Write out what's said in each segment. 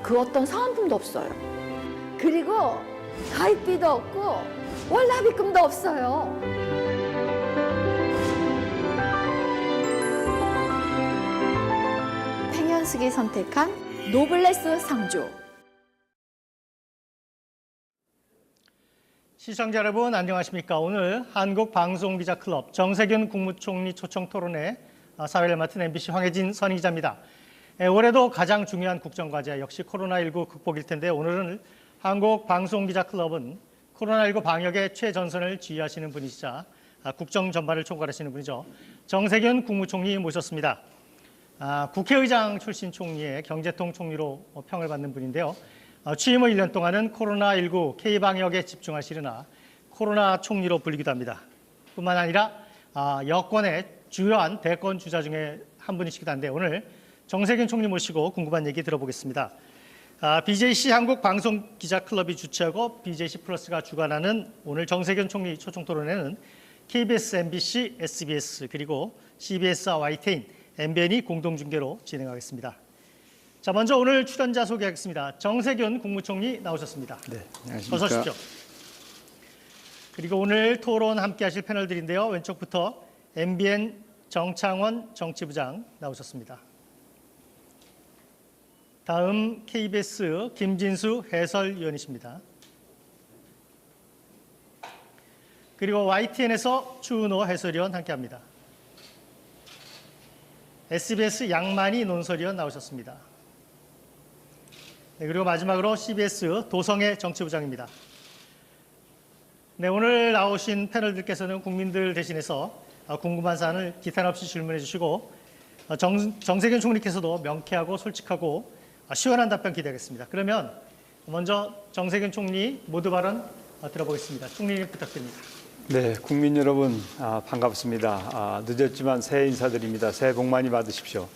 그 어떤 사은품도 없어요. 그리고 가입비도 없고 월납입금도 없어요. 팽현숙이 선택한 노블레스 상조. 시청자 여러분 안녕하십니까. 오늘 한국방송기자클럽 정세균 국무총리 초청 토론회 사회를 맡은 MBC 황혜진 선임기자입니다. 올해도 가장 중요한 국정과제 역시 코로나19 극복일 텐데 오늘은 한국방송기자클럽은 코로나19 방역의 최전선을 지휘하시는 분이시자 국정 전반을 총괄하시는 분이죠. 정세균 국무총리 모셨습니다. 국회의장 출신 총리의 경제통 총리로 평을 받는 분인데요. 취임 후 1년 동안은 코로나19 K방역에 집중하시려나 코로나 총리로 불리기도 합니다. 뿐만 아니라 여권의 주요한 대권 주자 중에 한 분이시기도 한데 오늘 정세균 총리 모시고 궁금한 얘기 들어보겠습니다. BJC 한국방송기자클럽이 주최하고 BJC 플러스가 주관하는 오늘 정세균 총리 초청 토론회는 KBS, MBC, SBS 그리고 CBS와 YTN, MBN이 공동중계로 진행하겠습니다. 자, 먼저 오늘 출연자 소개하겠습니다. 정세균 국무총리 나오셨습니다. 네, 안녕하십니까. 어서 오십시오. 그리고 오늘 토론 함께 하실 패널들인데요. 왼쪽부터 MBN 정창원 정치부장 나오셨습니다. 다음 KBS 김진수 해설위원이십니다. 그리고 YTN에서 추은호 해설위원 함께합니다. SBS 양만희 논설위원 나오셨습니다. 네, 그리고 마지막으로 CBS 도성애 정치부장입니다. 네, 오늘 나오신 패널들께서는 국민들 대신해서 궁금한 사안을 기탄 없이 질문해 주시고 정세균 총리께서도 명쾌하고 솔직하고 시원한 답변 기대하겠습니다. 그러면 먼저 정세균 총리 모두 발언 들어보겠습니다. 총리님 부탁드립니다. 네, 국민 여러분 반갑습니다. 늦었지만 새해 인사드립니다. 새해 복 많이 받으십시오.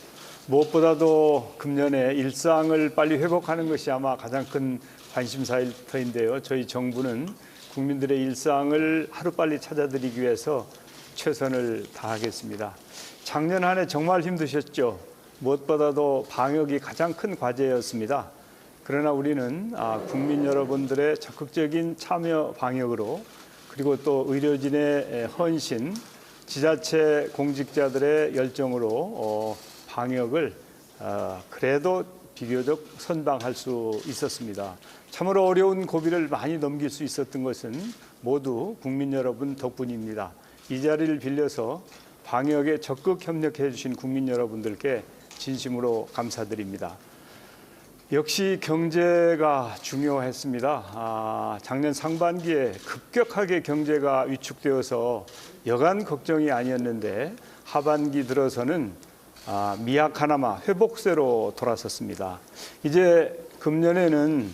무엇보다도 금년에 일상을 빨리 회복하는 것이 아마 가장 큰 관심사일 터인데요. 저희 정부는 국민들의 일상을 하루빨리 찾아드리기 위해서 최선을 다하겠습니다. 작년 한 해 정말 힘드셨죠. 무엇보다도 방역이 가장 큰 과제였습니다. 그러나 우리는 국민 여러분들의 적극적인 참여 방역으로 그리고 또 의료진의 헌신, 지자체 공직자들의 열정으로 방역을 그래도 비교적 선방할 수 있었습니다. 참으로 어려운 고비를 많이 넘길 수 있었던 것은 모두 국민 여러분 덕분입니다. 이 자리를 빌려서 방역에 적극 협력해 주신 국민 여러분들께 진심으로 감사드립니다. 역시 경제가 중요했습니다. 작년 상반기에 급격하게 경제가 위축되어서 여간 걱정이 아니었는데 하반기 들어서는 미약하나마 회복세로 돌아섰습니다. 이제 금년에는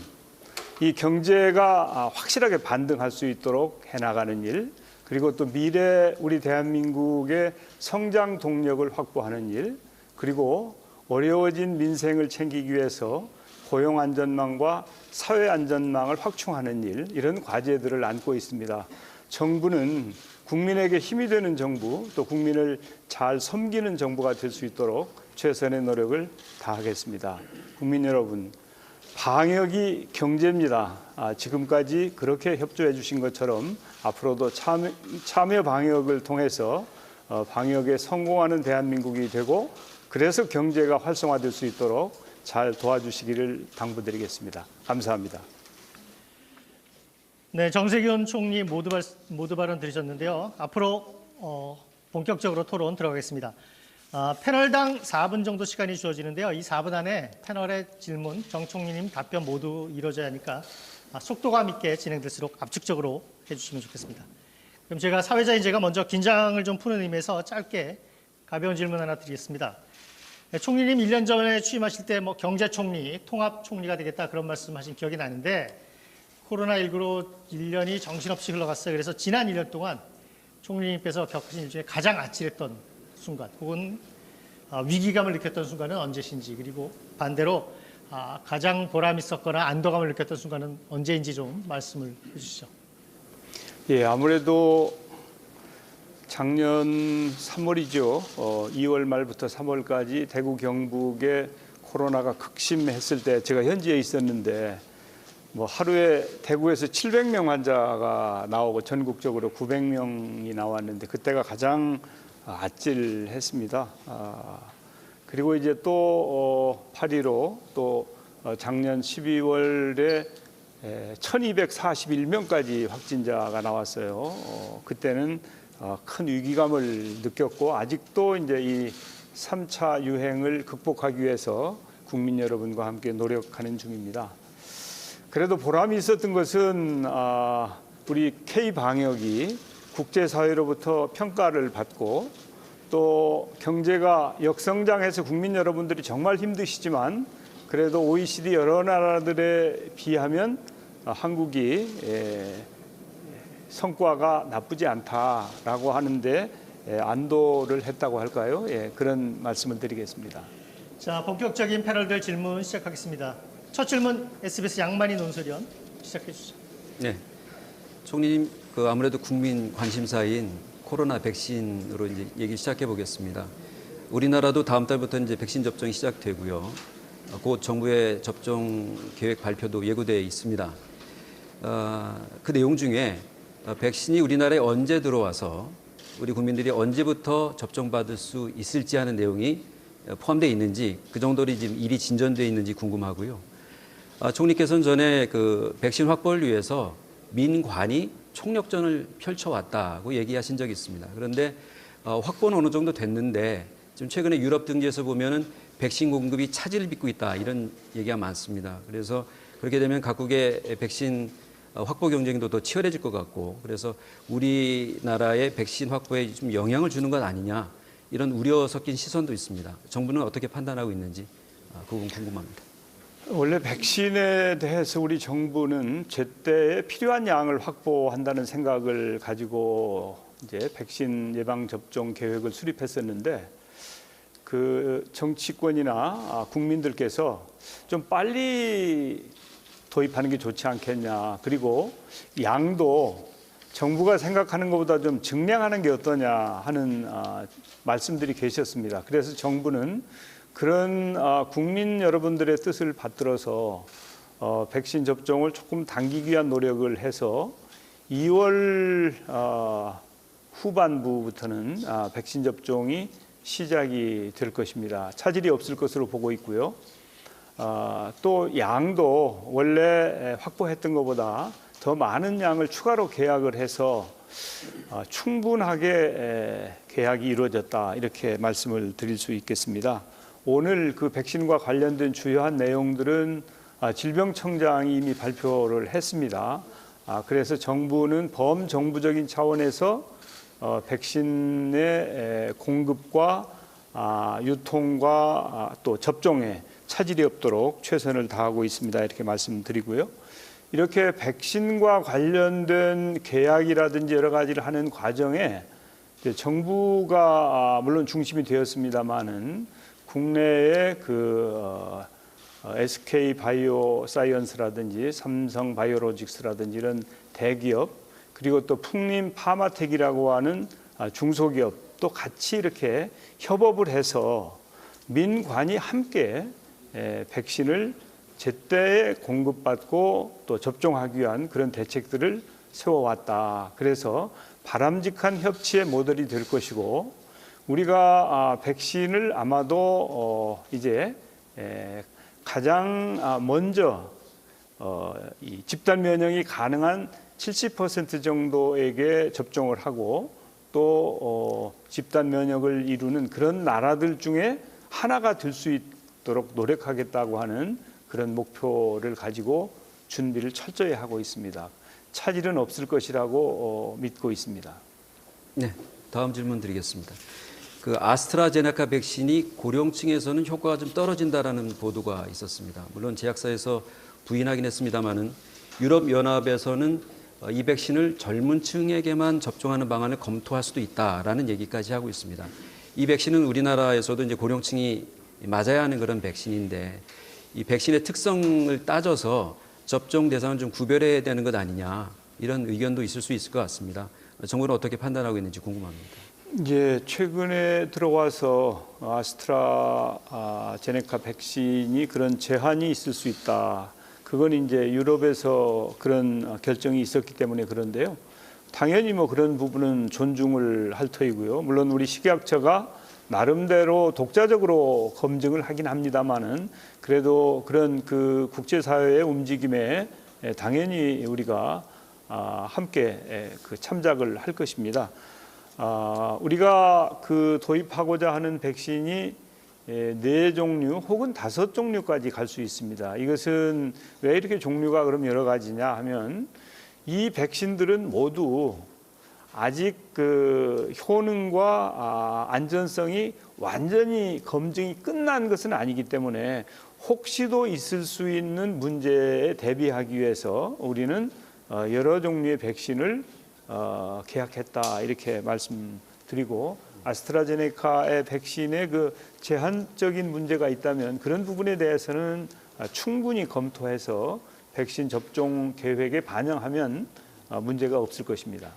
이 경제가 확실하게 반등할 수 있도록 해나가는 일, 그리고 또 미래 우리 대한민국의 성장 동력을 확보하는 일, 그리고 어려워진 민생을 챙기기 위해서 고용 안전망과 사회 안전망을 확충하는 일, 이런 과제들을 안고 있습니다. 정부는 국민에게 힘이 되는 정부, 또 국민을 잘 섬기는 정부가 될 수 있도록 최선의 노력을 다하겠습니다. 국민 여러분, 방역이 경제입니다. 지금까지 그렇게 협조해 주신 것처럼 앞으로도 참여 방역을 통해서 방역에 성공하는 대한민국이 되고 그래서 경제가 활성화될 수 있도록 잘 도와주시기를 당부드리겠습니다. 감사합니다. 네, 정세균 총리 모두 발언 들으셨는데요. 앞으로 본격적으로 토론 들어가겠습니다. 패널당 4분 정도 시간이 주어지는데요. 이 4분 안에 패널의 질문, 정 총리님 답변 모두 이루어져야 하니까 속도감 있게 진행될수록 압축적으로 해주시면 좋겠습니다. 그럼 제가 사회자인 제가 먼저 긴장을 좀 푸는 의미에서 짧게 가벼운 질문 하나 드리겠습니다. 총리님 1년 전에 취임하실 때 경제총리, 통합총리가 되겠다 그런 말씀하신 기억이 나는데 코로나19로 1년이 정신없이 흘러갔어요. 그래서 지난 1년 동안 총리님께서 겪으신 일 중에 가장 아찔했던 순간 혹은 위기감을 느꼈던 순간은 언제신지, 그리고 반대로 가장 보람 있었거나 안도감을 느꼈던 순간은 언제인지 좀 말씀을 해주시죠. 예, 아무래도 작년 3월이죠. 2월 말부터 3월까지 대구 경북의 코로나가 극심했을 때 제가 현지에 있었는데 뭐 하루에 대구에서 700명 환자가 나오고 전국적으로 900명이 나왔는데 그때가 가장 아찔했습니다. 그리고 이제 또 8.15 또 작년 12월에 1241명까지 확진자가 나왔어요. 그때는 큰 위기감을 느꼈고 아직도 이제 이 3차 유행을 극복하기 위해서 국민 여러분과 함께 노력하는 중입니다. 그래도 보람이 있었던 것은 우리 K-방역이 국제사회로부터 평가를 받고 또 경제가 역성장해서 국민 여러분들이 정말 힘드시지만 그래도 OECD 여러 나라들에 비하면 한국이 성과가 나쁘지 않다라고 하는데 안도를 했다고 할까요? 그런 말씀을 드리겠습니다. 자, 본격적인 패널들 질문 시작하겠습니다. 첫 질문 SBS 양만희 논설위원 시작해 주시죠. 네, 총리님 아무래도 국민 관심사인 코로나 백신으로 이제 얘기 시작해 보겠습니다. 우리나라도 다음 달부터 이제 백신 접종이 시작되고요. 곧 정부의 접종 계획 발표도 예고되어 있습니다. 그 내용 중에 백신이 우리나라에 언제 들어와서 우리 국민들이 언제부터 접종받을 수 있을지 하는 내용이 포함되어 있는지 그 정도로 지금 일이 진전되어 있는지 궁금하고요. 총리께서는 전에 그 백신 확보를 위해서 민관이 총력전을 펼쳐왔다고 얘기하신 적이 있습니다. 그런데 확보는 어느 정도 됐는데 지금 최근에 유럽 등지에서 보면은 백신 공급이 차질을 빚고 있다 이런 얘기가 많습니다. 그래서 그렇게 되면 각국의 백신 확보 경쟁도 더 치열해질 것 같고 그래서 우리나라의 백신 확보에 좀 영향을 주는 것 아니냐 이런 우려 섞인 시선도 있습니다. 정부는 어떻게 판단하고 있는지 그 부분 궁금합니다. 원래 백신에 대해서 우리 정부는 제때에 필요한 양을 확보한다는 생각을 가지고 이제 백신 예방 접종 계획을 수립했었는데 그 정치권이나 국민들께서 좀 빨리 도입하는 게 좋지 않겠냐. 그리고 양도 정부가 생각하는 것보다 좀 증량하는 게 어떠냐 하는 말씀들이 계셨습니다. 그래서 정부는 그런 국민 여러분들의 뜻을 받들어서 백신 접종을 조금 당기기 위한 노력을 해서 2월 후반부부터는 백신 접종이 시작이 될 것입니다. 차질이 없을 것으로 보고 있고요. 또 양도 원래 확보했던 것보다 더 많은 양을 추가로 계약을 해서 충분하게 계약이 이루어졌다 이렇게 말씀을 드릴 수 있겠습니다. 오늘 그 백신과 관련된 주요한 내용들은 질병청장이 이미 발표를 했습니다. 그래서 정부는 범정부적인 차원에서 백신의 공급과 유통과 또 접종에 차질이 없도록 최선을 다하고 있습니다. 이렇게 말씀드리고요. 이렇게 백신과 관련된 계약이라든지 여러 가지를 하는 과정에 정부가 물론 중심이 되었습니다마는 국내의 SK 바이오 사이언스라든지 삼성 바이오로직스라든지 이런 대기업 그리고 또 풍림 파마텍이라고 하는 중소기업도 같이 이렇게 협업을 해서 민관이 함께 백신을 제때에 공급받고 또 접종하기 위한 그런 대책들을 세워왔다. 그래서 바람직한 협치의 모델이 될 것이고 우리가 백신을 아마도 이제 가장 먼저 이 집단 면역이 가능한 70% 정도에게 접종을 하고 또 집단 면역을 이루는 그런 나라들 중에 하나가 될 수 있도록 노력하겠다고 하는 그런 목표를 가지고 준비를 철저히 하고 있습니다. 차질은 없을 것이라고 믿고 있습니다. 네, 다음 질문 드리겠습니다. 그 아스트라제네카 백신이 고령층에서는 효과가 좀 떨어진다라는 보도가 있었습니다. 물론 제약사에서 부인하긴 했습니다만은 유럽 연합에서는 이 백신을 젊은 층에게만 접종하는 방안을 검토할 수도 있다라는 얘기까지 하고 있습니다. 이 백신은 우리나라에서도 이제 고령층이 맞아야 하는 그런 백신인데 이 백신의 특성을 따져서 접종 대상을 좀 구별해야 되는 것 아니냐 이런 의견도 있을 수 있을 것 같습니다. 정부는 어떻게 판단하고 있는지 궁금합니다. 이제 최근에 들어와서 아스트라제네카 백신이 그런 제한이 있을 수 있다. 그건 이제 유럽에서 그런 결정이 있었기 때문에 그런데요. 당연히 뭐 그런 부분은 존중을 할 터이고요. 물론 우리 식약처가 나름대로 독자적으로 검증을 하긴 합니다만은 그래도 그런 그 국제사회의 움직임에 당연히 우리가 함께 그 참작을 할 것입니다. 우리가 그 도입하고자 하는 백신이 4종류 혹은 5종류까지 갈 수 있습니다. 이것은 왜 이렇게 종류가 그럼 여러 가지냐 하면 이 백신들은 모두 아직 그 효능과 안전성이 완전히 검증이 끝난 것은 아니기 때문에 혹시도 있을 수 있는 문제에 대비하기 위해서 우리는 여러 종류의 백신을 계약했다 이렇게 말씀드리고 아스트라제네카의 백신에 그 제한적인 문제가 있다면 그런 부분에 대해서는 충분히 검토해서 백신 접종 계획에 반영하면 문제가 없을 것입니다.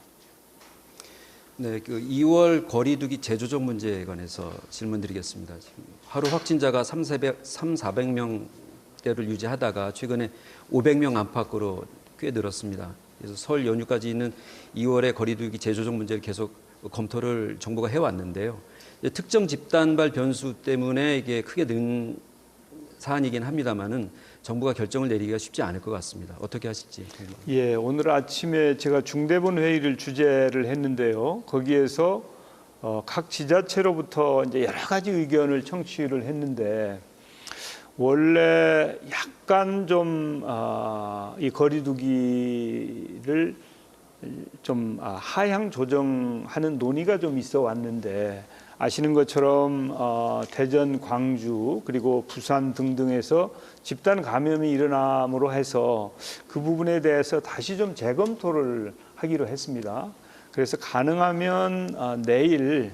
네, 그 2월 거리두기 재조정 문제에 관해서 질문드리겠습니다. 지금 하루 확진자가 400명대를 유지하다가 최근에 500명 안팎으로 꽤 늘었습니다. 그래서 설 연휴까지 있는 2월의 거리두기 재조정 문제를 계속 검토를 정부가 해왔는데요. 특정 집단발 변수 때문에 이게 크게 는 사안이긴 합니다만은 정부가 결정을 내리기가 쉽지 않을 것 같습니다. 어떻게 하실지. 예, 오늘 아침에 제가 중대본 회의를 주재를 했는데요. 거기에서 각 지자체로부터 이제 여러 가지 의견을 청취를 했는데 원래 약간 좀 이 거리두기를 좀 하향 조정하는 논의가 좀 있어 왔는데 아시는 것처럼 대전, 광주 그리고 부산 등등에서 집단 감염이 일어남으로 해서 그 부분에 대해서 다시 좀 재검토를 하기로 했습니다. 그래서 가능하면 내일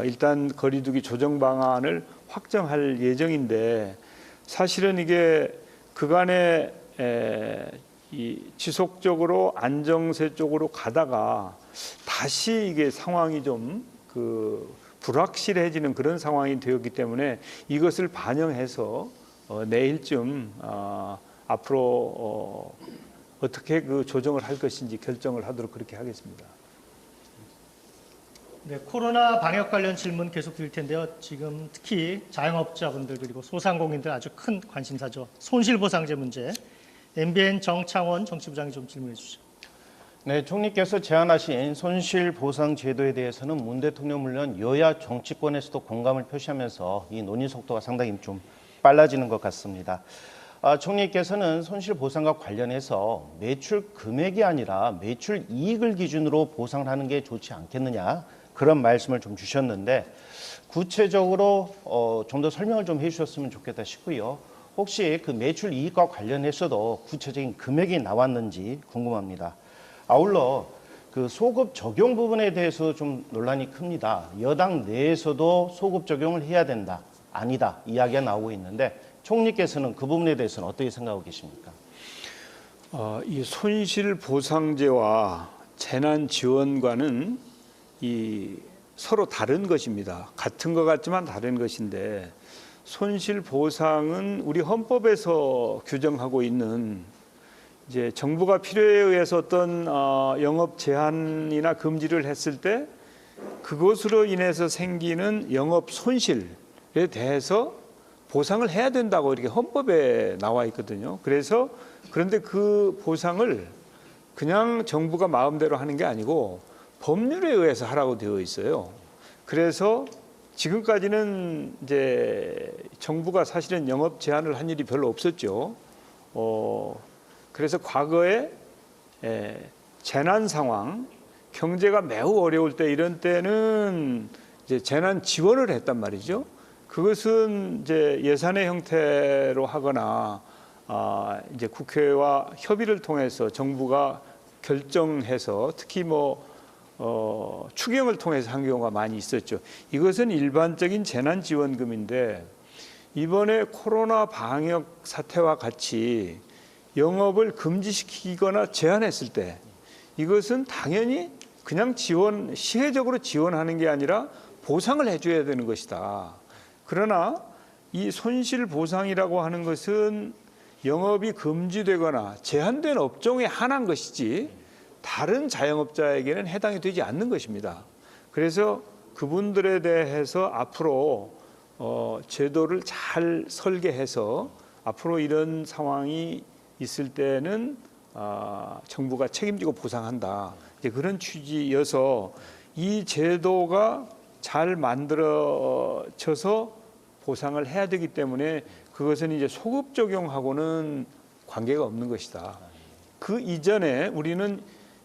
일단 거리두기 조정 방안을 확정할 예정인데 사실은 이게 그간에 이 지속적으로 안정세 쪽으로 가다가 다시 이게 상황이 좀 그 불확실해지는 그런 상황이 되었기 때문에 이것을 반영해서 내일쯤 앞으로 어떻게 그 조정을 할 것인지 결정을 하도록 그렇게 하겠습니다. 네, 코로나 방역 관련 질문 계속 드릴 텐데요. 지금 특히 자영업자분들 그리고 소상공인들 아주 큰 관심사죠. 손실보상제 문제. MBN 정창원 정치부장이 좀 질문해 주시죠. 네, 총리께서 제안하신 손실보상 제도에 대해서는 문 대통령 물론 여야 정치권에서도 공감을 표시하면서 이 논의 속도가 상당히 좀 빨라지는 것 같습니다. 총리께서는 손실보상과 관련해서 매출 금액이 아니라 매출 이익을 기준으로 보상을 하는 게 좋지 않겠느냐 그런 말씀을 좀 주셨는데 구체적으로 좀 더 설명을 좀 해주셨으면 좋겠다 싶고요. 혹시 그 매출 이익과 관련해서도 구체적인 금액이 나왔는지 궁금합니다. 아울러 그 소급 적용 부분에 대해서 좀 논란이 큽니다. 여당 내에서도 소급 적용을 해야 된다, 아니다 이야기가 나오고 있는데 총리께서는 그 부분에 대해서는 어떻게 생각하고 계십니까? 이 손실보상제와 재난지원과는 이 서로 다른 것입니다. 같은 것 같지만 다른 것인데 손실보상은 우리 헌법에서 규정하고 있는 이제 정부가 필요에 의해서 어떤 영업 제한이나 금지를 했을 때 그것으로 인해서 생기는 영업 손실에 대해서 보상을 해야 된다고 이렇게 헌법에 나와 있거든요. 그런데 그 보상을 그냥 정부가 마음대로 하는 게 아니고 법률에 의해서 하라고 되어 있어요. 그래서 지금까지는 이제 정부가 사실은 영업 제한을 한 일이 별로 없었죠. 그래서 과거에 재난 상황, 경제가 매우 어려울 때 이런 때는 이제 재난 지원을 했단 말이죠. 그것은 이제 예산의 형태로 하거나 이제 국회와 협의를 통해서 정부가 결정해서 특히 추경을 통해서 한 경우가 많이 있었죠. 이것은 일반적인 재난지원금인데 이번에 코로나 방역 사태와 같이 영업을 금지시키거나 제한했을 때 이것은 당연히 그냥 시혜적으로 지원하는 게 아니라 보상을 해줘야 되는 것이다. 그러나 이 손실보상이라고 하는 것은 영업이 금지되거나 제한된 업종에 한한 것이지 다른 자영업자에게는 해당이 되지 않는 것입니다. 그래서 그분들에 대해서 앞으로 제도를 잘 설계해서 앞으로 이런 상황이 있을 때는 정부가 책임지고 보상한다. 이제 그런 취지여서 이 제도가 잘 만들어져서 보상을 해야 되기 때문에 그것은 이제 소급 적용하고는 관계가 없는 것이다. 그 이전에 우리는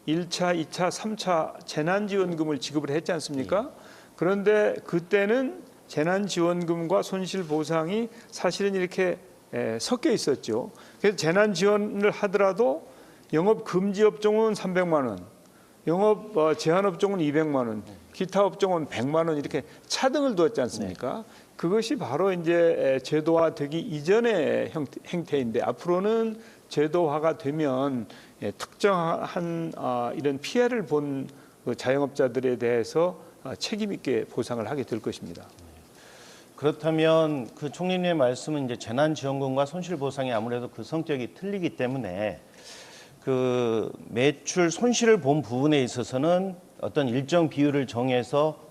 1차, 2차, 3차 재난지원금을 지급을 했지 않습니까? 그런데 그때는 재난지원금과 손실보상이 사실은 이렇게 섞여 있었죠. 그래서 재난지원을 하더라도 영업금지업종은 300만 원, 영업 제한업종은 200만 원, 기타 업종은 100만 원 이렇게 차등을 두었지 않습니까? 그것이 바로 이제 제도화되기 이전의 행태인데 앞으로는 제도화가 되면 특정한 이런 피해를 본 자영업자들에 대해서 책임 있게 보상을 하게 될 것입니다. 그렇다면 그 총리님의 말씀은 이제 재난지원금과 손실보상이 아무래도 그 성격이 틀리기 때문에 그 매출 손실을 본 부분에 있어서는 어떤 일정 비율을 정해서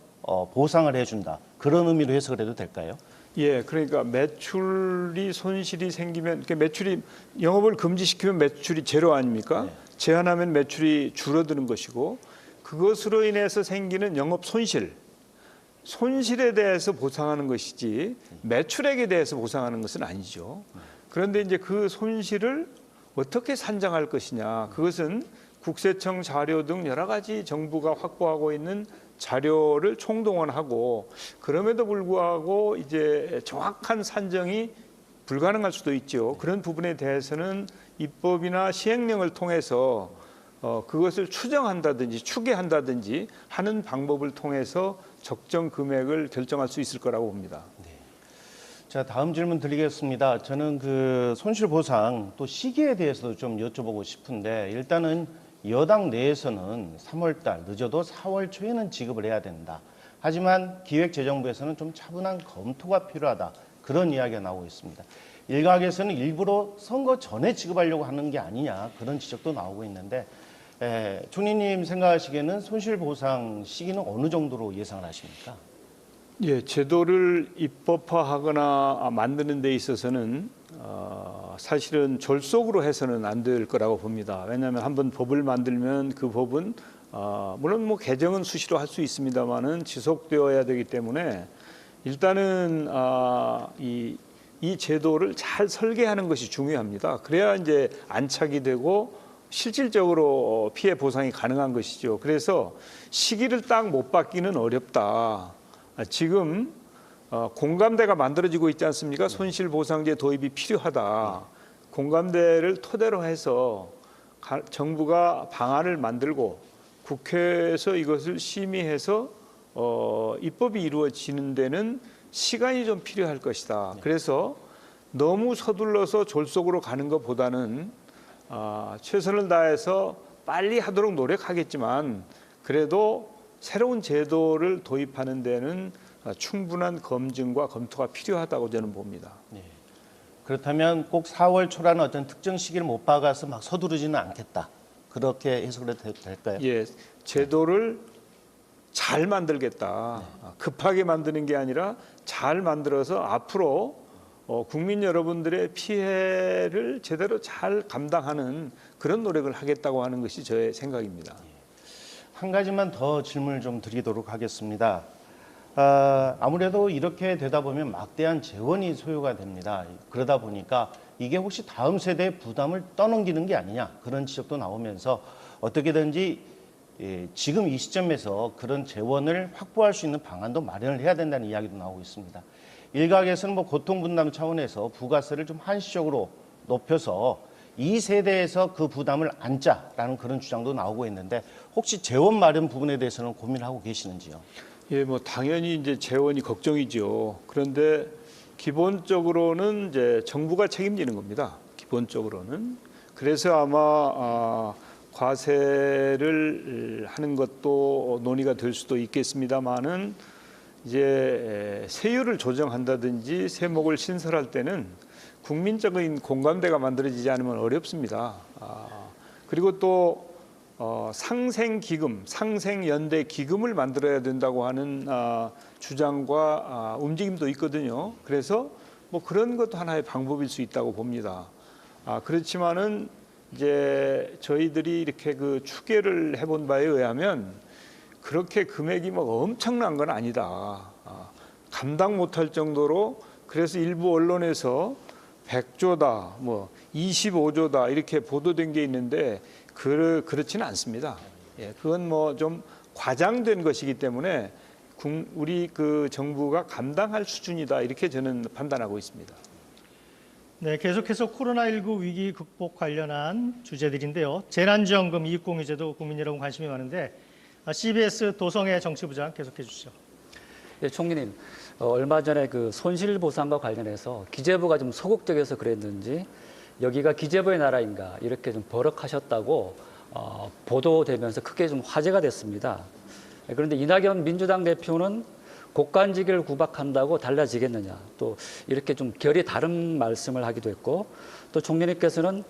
보상을 해준다. 그런 의미로 해석을 해도 될까요? 예, 그러니까 매출이 손실이 생기면 매출이 영업을 금지시키면 매출이 제로 아닙니까? 네. 제한하면 매출이 줄어드는 것이고 그것으로 인해서 생기는 영업 손실에 대해서 보상하는 것이지 매출액에 대해서 보상하는 것은 아니죠. 그런데 이제 그 손실을 어떻게 산정할 것이냐, 그것은 국세청 자료 등 여러 가지 정부가 확보하고 있는 자료를 총동원하고 그럼에도 불구하고 이제 정확한 산정이 불가능할 수도 있죠. 그런 부분에 대해서는 입법이나 시행령을 통해서 그것을 추정한다든지 추계한다든지 하는 방법을 통해서 적정 금액을 결정할 수 있을 거라고 봅니다. 자, 다음 질문 드리겠습니다. 저는 그 손실보상 또 시기에 대해서도 좀 여쭤보고 싶은데 일단은 여당 내에서는 3월 달 늦어도 4월 초에는 지급을 해야 된다. 하지만 기획재정부에서는 좀 차분한 검토가 필요하다. 그런 이야기가 나오고 있습니다. 일각에서는 일부러 선거 전에 지급하려고 하는 게 아니냐. 그런 지적도 나오고 있는데 총리님 생각하시기에는 손실보상 시기는 어느 정도로 예상을 하십니까? 예, 제도를 입법화하거나 만드는 데 있어서는 사실은 졸속으로 해서는 안 될 거라고 봅니다. 왜냐하면 한번 법을 만들면 그 법은 물론 뭐 개정은 수시로 할 수 있습니다만은 지속되어야 되기 때문에 일단은 이 제도를 잘 설계하는 것이 중요합니다. 그래야 이제 안착이 되고 실질적으로 피해 보상이 가능한 것이죠. 그래서 시기를 딱 못 받기는 어렵다. 지금 공감대가 만들어지고 있지 않습니까? 손실보상제 도입이 필요하다. 공감대를 토대로 해서 정부가 방안을 만들고 국회에서 이것을 심의해서 입법이 이루어지는 데는 시간이 좀 필요할 것이다. 그래서 너무 서둘러서 졸속으로 가는 것보다는 최선을 다해서 빨리 하도록 노력하겠지만 그래도 새로운 제도를 도입하는 데는 충분한 검증과 검토가 필요하다고 저는 봅니다. 네. 그렇다면 꼭 4월 초라는 어떤 특정 시기를 못 박아서 막 서두르지는 않겠다. 그렇게 해석을 해도 될까요? 예, 제도를 잘 만들겠다. 급하게 만드는 게 아니라 잘 만들어서 앞으로 국민 여러분들의 피해를 제대로 잘 감당하는 그런 노력을 하겠다고 하는 것이 저의 생각입니다. 한 가지만 더 질문을 좀 드리도록 하겠습니다. 아무래도 이렇게 되다 보면 막대한 재원이 소요가 됩니다. 그러다 보니까 이게 혹시 다음 세대의 부담을 떠넘기는 게 아니냐 그런 지적도 나오면서 어떻게든지 지금 이 시점에서 그런 재원을 확보할 수 있는 방안도 마련을 해야 된다는 이야기도 나오고 있습니다. 일각에서는 뭐 고통분담 차원에서 부가세를 좀 한시적으로 높여서 이 세대에서 그 부담을 안자라는 그런 주장도 나오고 있는데 혹시 재원 마련 부분에 대해서는 고민하고 계시는지요? 예, 뭐 당연히 이제 재원이 걱정이죠. 그런데 기본적으로는 이제 정부가 책임지는 겁니다. 기본적으로는. 그래서 아마 과세를 하는 것도 논의가 될 수도 있겠습니다만은 이제 세율을 조정한다든지 세목을 신설할 때는 국민적인 공감대가 만들어지지 않으면 어렵습니다. 그리고 또 상생기금, 상생연대 기금을 만들어야 된다고 하는 주장과 움직임도 있거든요. 그래서 뭐 그런 것도 하나의 방법일 수 있다고 봅니다. 그렇지만은 이제 저희들이 이렇게 그 추계를 해본 바에 의하면 그렇게 금액이 뭐 엄청난 건 아니다. 감당 못할 정도로 그래서 일부 언론에서 100조다, 뭐 25조다 이렇게 보도된 게 있는데 그렇지는 않습니다. 예, 그건 뭐 좀 과장된 것이기 때문에 우리 그 정부가 감당할 수준이다 이렇게 저는 판단하고 있습니다. 네, 계속해서 코로나19 위기 극복 관련한 주제들인데요. 재난지원금, 이익공유제도 국민 여러분 관심이 많은데 CBS 도성의 정치부장 계속해 주시죠. 네, 총리님, 얼마 전에 그 손실보상과 관련해서 기재부가 좀 소극적이어서 그랬는지 여기가 기재부의 나라인가 이렇게 좀 버럭하셨다고 보도되면서 크게 좀 화제가 됐습니다. 그런데 이낙연 민주당 대표는 곡간지기를 구박한다고 달라지겠느냐, 또 이렇게 좀 결이 다른 말씀을 하기도 했고, 또 총리님께서는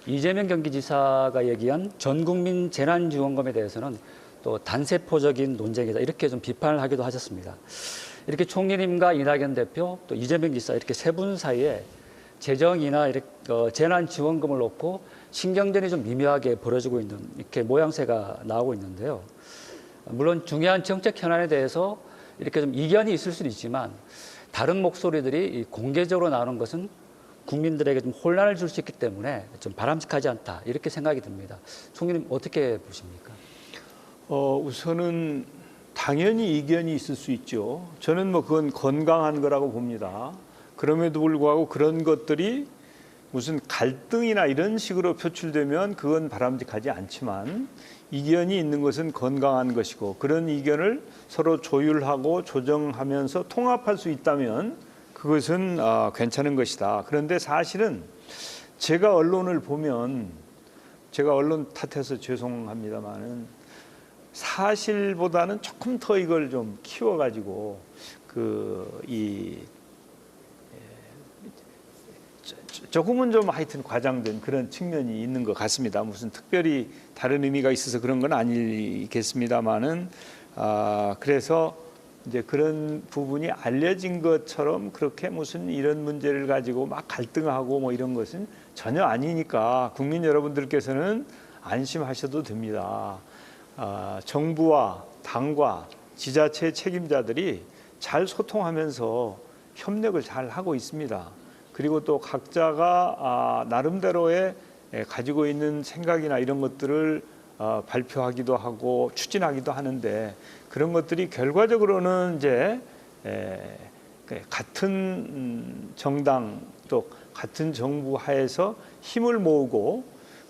이재명 경기지사가 얘기한 전국민 재난지원금에 대해서는 또 단세포적인 논쟁이다 이렇게 좀 비판을 하기도 하셨습니다. 이렇게 총리님과 이낙연 대표 또 이재명 지사 이렇게 세 분 사이에 재정이나 이렇게 재난지원금을 놓고 신경전이 좀 미묘하게 벌어지고 있는 이렇게 모양새가 나오고 있는데요. 물론 중요한 정책 현안에 대해서 이렇게 좀 이견이 있을 수는 있지만 다른 목소리들이 공개적으로 나오는 것은 국민들에게 좀 혼란을 줄 수 있기 때문에 좀 바람직하지 않다 이렇게 생각이 듭니다. 총리님 어떻게 보십니까? 우선은 당연히 이견이 있을 수 있죠. 저는 뭐 그건 건강한 거라고 봅니다. 그럼에도 불구하고 그런 것들이 무슨 갈등이나 이런 식으로 표출되면 그건 바람직하지 않지만 이견이 있는 것은 건강한 것이고 그런 이견을 서로 조율하고 조정하면서 통합할 수 있다면 그것은 괜찮은 것이다. 그런데 사실은 제가 언론을 보면 제가 언론 탓해서 죄송합니다만은 사실보다는 조금 더 이걸 좀 키워가지고 조금은 좀 하여튼 과장된 그런 측면이 있는 것 같습니다. 무슨 특별히 다른 의미가 있어서 그런 건 아니겠습니다만은 그래서 이제 그런 부분이 알려진 것처럼 그렇게 무슨 이런 문제를 가지고 막 갈등하고 뭐 이런 것은 전혀 아니니까 국민 여러분들께서는 안심하셔도 됩니다. 정부와 당과 지자체 책임자들이 잘 소통하면서 협력을 잘 하고 있습니다. 그리고 또 각자가 나름대로의 가지고 있는 생각이나 이런 것들을 발표하기도 하고 추진하기도 하는데 그런 것들이 결과적으로는 이제 같은 정당 또 같은 정부 하에서 힘을 모으고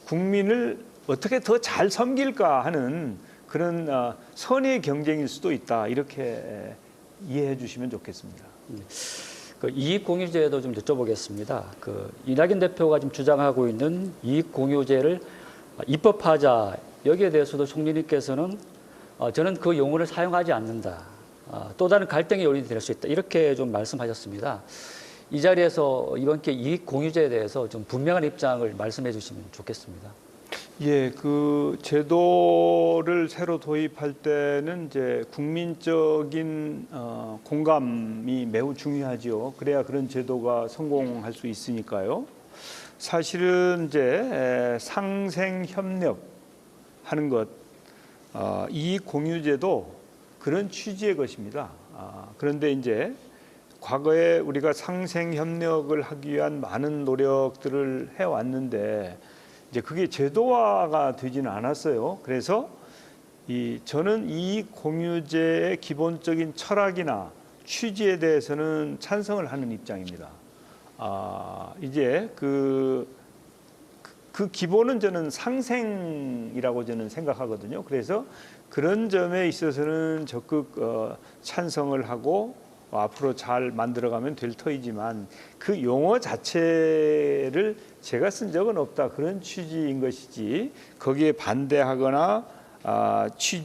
국민을 어떻게 더 잘 섬길까 하는 그런 선의의 경쟁일 수도 있다 이렇게 이해해 주시면 좋겠습니다. 그 이익공유제도 좀 여쭤보겠습니다. 이낙연 대표가 지금 주장하고 있는 이익공유제를 입법하자 여기에 대해서도 총리님께서는 저는 그 용어를 사용하지 않는다. 또 다른 갈등의 요인이 될 수 있다. 이렇게 좀 말씀하셨습니다. 이 자리에서 이번 기회에 이익공유제에 대해서 좀 분명한 입장을 말씀해 주시면 좋겠습니다. 예, 그 제도를 새로 도입할 때는 이제 국민적인 공감이 매우 중요하죠. 그래야 그런 제도가 성공할 수 있으니까요. 사실은 이제 상생 협력 하는 것, 이익 공유제도 그런 취지의 것입니다. 그런데 이제 과거에 우리가 상생 협력을 하기 위한 많은 노력들을 해왔는데 이제 그게 제도화가 되지는 않았어요. 그래서 저는 이익 공유제의 기본적인 철학이나 취지에 대해서는 찬성을 하는 입장입니다. 이제 그 기본은 저는 상생이라고 저는 생각하거든요. 그래서 그런 점에 있어서는 적극 찬성을 하고 앞으로 잘 만들어가면 될 터이지만 그 용어 자체를 제가 쓴 적은 없다, 그런 취지인 것이지 거기에 반대하거나 취지와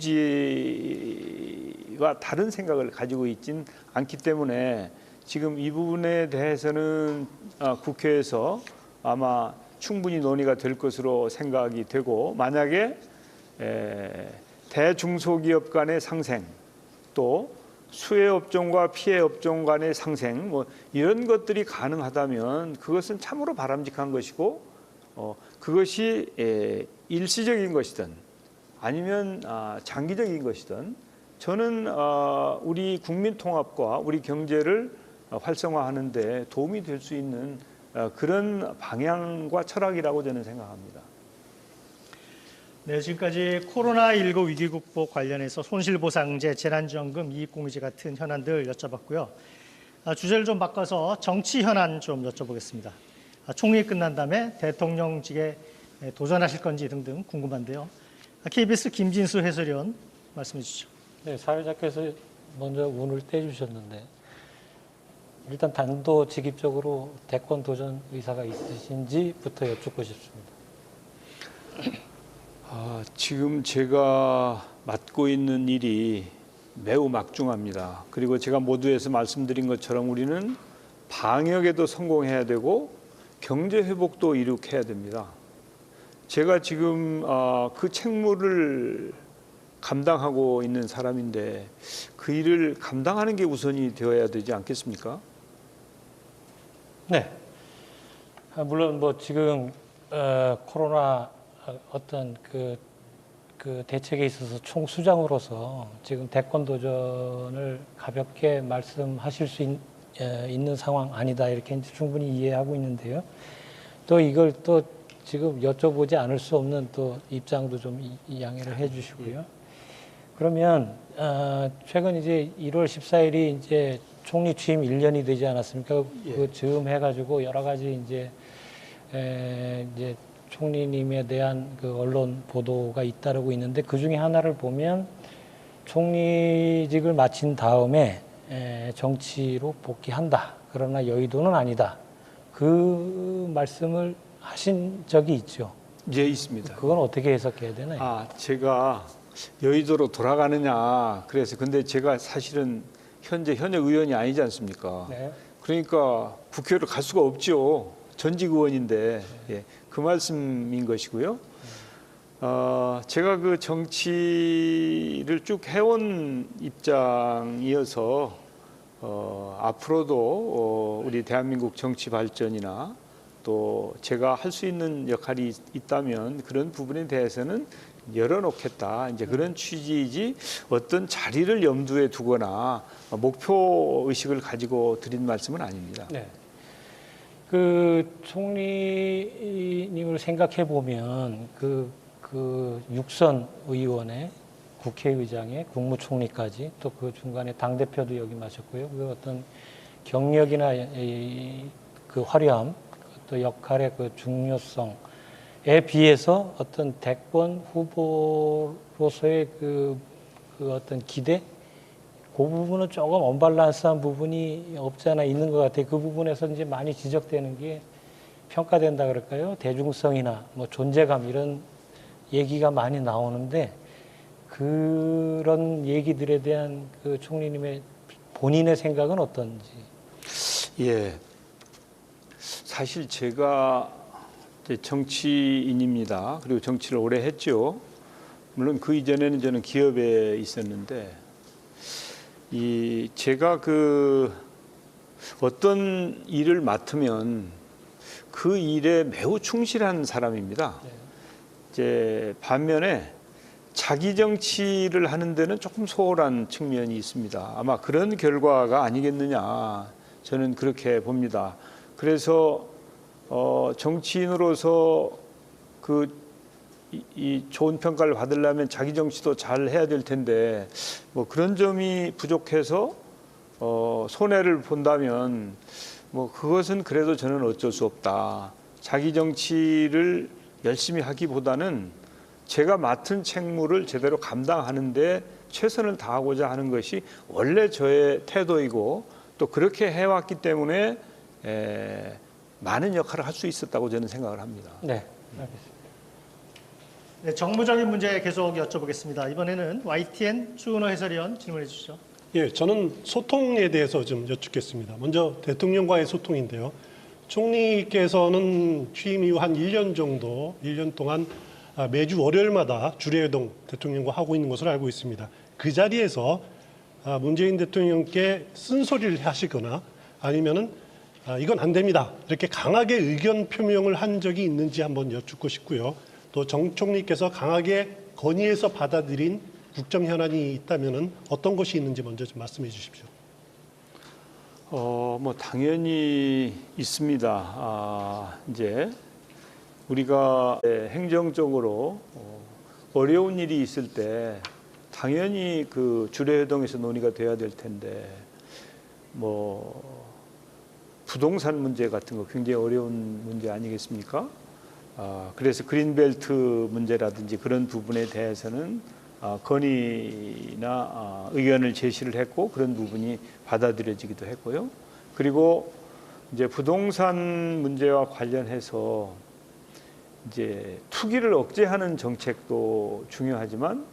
다른 생각을 가지고 있진 않기 때문에 지금 이 부분에 대해서는 국회에서 아마 충분히 논의가 될 것으로 생각이 되고, 만약에 대중소기업 간의 상생, 또 수혜업종과 피해업종 간의 상생, 뭐 이런 것들이 가능하다면 그것은 참으로 바람직한 것이고, 그것이 일시적인 것이든 아니면 장기적인 것이든 저는 우리 국민 통합과 우리 경제를 활성화하는 데 도움이 될 수 있는 그런 방향과 철학이라고 저는 생각합니다. 네, 지금까지 코로나19 위기 극복 관련해서 손실보상제, 재난지원금, 이익공유제 같은 현안들 여쭤봤고요. 주제를 좀 바꿔서 정치 현안 좀 여쭤보겠습니다. 총리 끝난 다음에 대통령직에 도전하실 건지 등등 궁금한데요. KBS 김진수 해설위원 말씀해 주시죠. 네, 사회자께서 먼저 운을 떼주셨는데 일단 단도직입적으로 대권 도전 의사가 있으신지부터 여쭙고 싶습니다. 지금 제가 맡고 있는 일이 매우 막중합니다. 그리고 제가 모두에서 말씀드린 것처럼 우리는 방역에도 성공해야 되고 경제 회복도 이룩해야 됩니다. 제가 지금 그 책무를 감당하고 있는 사람인데 그 일을 감당하는 게 우선이 되어야 되지 않겠습니까? 네, 물론 뭐 지금 코로나 어떤 그 대책에 있어서 총수장으로서 지금 대권 도전을 가볍게 말씀하실 수 있는 상황 아니다, 이렇게 이제 충분히 이해하고 있는데요. 또 이걸 또 지금 여쭤보지 않을 수 없는 또 입장도 좀 양해를 해주시고요. 그러면 최근 이제 1월 14일이 이제 총리 취임 1년이 되지 않았습니까? 그 즈음 해가지고 여러 가지 이제 총리님에 대한 그 언론 보도가 잇따르고 있는데, 그 중에 하나를 보면 총리직을 마친 다음에 정치로 복귀한다, 그러나 여의도는 아니다, 그 말씀을 하신 적이 있죠. 예, 있습니다. 그건 어떻게 해석해야 되나요? 제가 여의도로 돌아가느냐, 그래서 근데 제가 사실은 현재 현역 의원이 아니지 않습니까? 네. 그러니까 국회로 갈 수가 없죠. 전직 의원인데. 예, 그 말씀인 것이고요. 제가 그 정치를 쭉 해온 입장이어서 앞으로도 우리 대한민국 정치 발전이나 또 제가 할 수 있는 역할이 있다면 그런 부분에 대해서는 열어놓겠다, 이제 그런 취지이지 어떤 자리를 염두에 두거나 목표 의식을 가지고 드린 말씀은 아닙니다. 네. 그 총리님을 생각해 보면 그 육선 의원의 국회의장의 국무총리까지, 또 그 중간에 당 대표도 역임하셨고요. 그 어떤 경력이나 그 화려함, 또 역할의 그 중요성에 비해서 어떤 대권 후보로서의 그 어떤 기대, 그 부분은 조금 언밸런스한 부분이 없지 않아 있는 것 같아요. 그 부분에서 이제 많이 지적되는 게 평가된다 그럴까요? 대중성이나 뭐 존재감, 이런 얘기가 많이 나오는데, 그런 얘기들에 대한 그 총리님의 본인의 생각은 어떤지? 예, 사실 제가 정치인입니다. 그리고 정치를 오래 했죠. 물론 그 이전에는 저는 기업에 있었는데, 제가 그 어떤 일을 맡으면 그 일에 매우 충실한 사람입니다. 이제 반면에 자기 정치를 하는 데는 조금 소홀한 측면이 있습니다. 아마 그런 결과가 아니겠느냐, 저는 그렇게 봅니다. 그래서 정치인으로서 이 좋은 평가를 받으려면 자기 정치도 잘 해야 될 텐데, 뭐 그런 점이 부족해서 손해를 본다면 뭐 그것은 그래도 저는 어쩔 수 없다. 자기 정치를 열심히 하기보다는 제가 맡은 책무를 제대로 감당하는데 최선을 다하고자 하는 것이 원래 저의 태도이고 또 그렇게 해왔기 때문에 많은 역할을 할 수 있었다고 저는 생각을 합니다. 네, 알겠습니다. 네, 정무적인 문제 계속 여쭤보겠습니다. 이번에는 YTN 추은호 해설위원 질문해 주시죠. 예, 저는 소통에 대해서 좀 여쭙겠습니다. 먼저 대통령과의 소통인데요. 총리께서는 취임 이후 한 1년 정도, 1년 동안 매주 월요일마다 주례회동 대통령과 하고 있는 것으로 알고 있습니다. 그 자리에서 문재인 대통령께 쓴소리를 하시거나 아니면은 이건 안 됩니다, 이렇게 강하게 의견 표명을 한 적이 있는지 한번 여쭙고 싶고요. 또 정 총리께서 강하게 건의해서 받아들인 국정 현안이 있다면은 어떤 것이 있는지 먼저 좀 말씀해 주십시오. 뭐 당연히 있습니다. 이제 우리가 행정적으로 어려운 일이 있을 때 당연히 그 주례회동에서 논의가 돼야 될 텐데, 뭐 부동산 문제 같은 거 굉장히 어려운 문제 아니겠습니까? 그래서 그린벨트 문제라든지 그런 부분에 대해서는 건의나 의견을 제시를 했고 그런 부분이 받아들여지기도 했고요. 그리고 이제 부동산 문제와 관련해서 이제 투기를 억제하는 정책도 중요하지만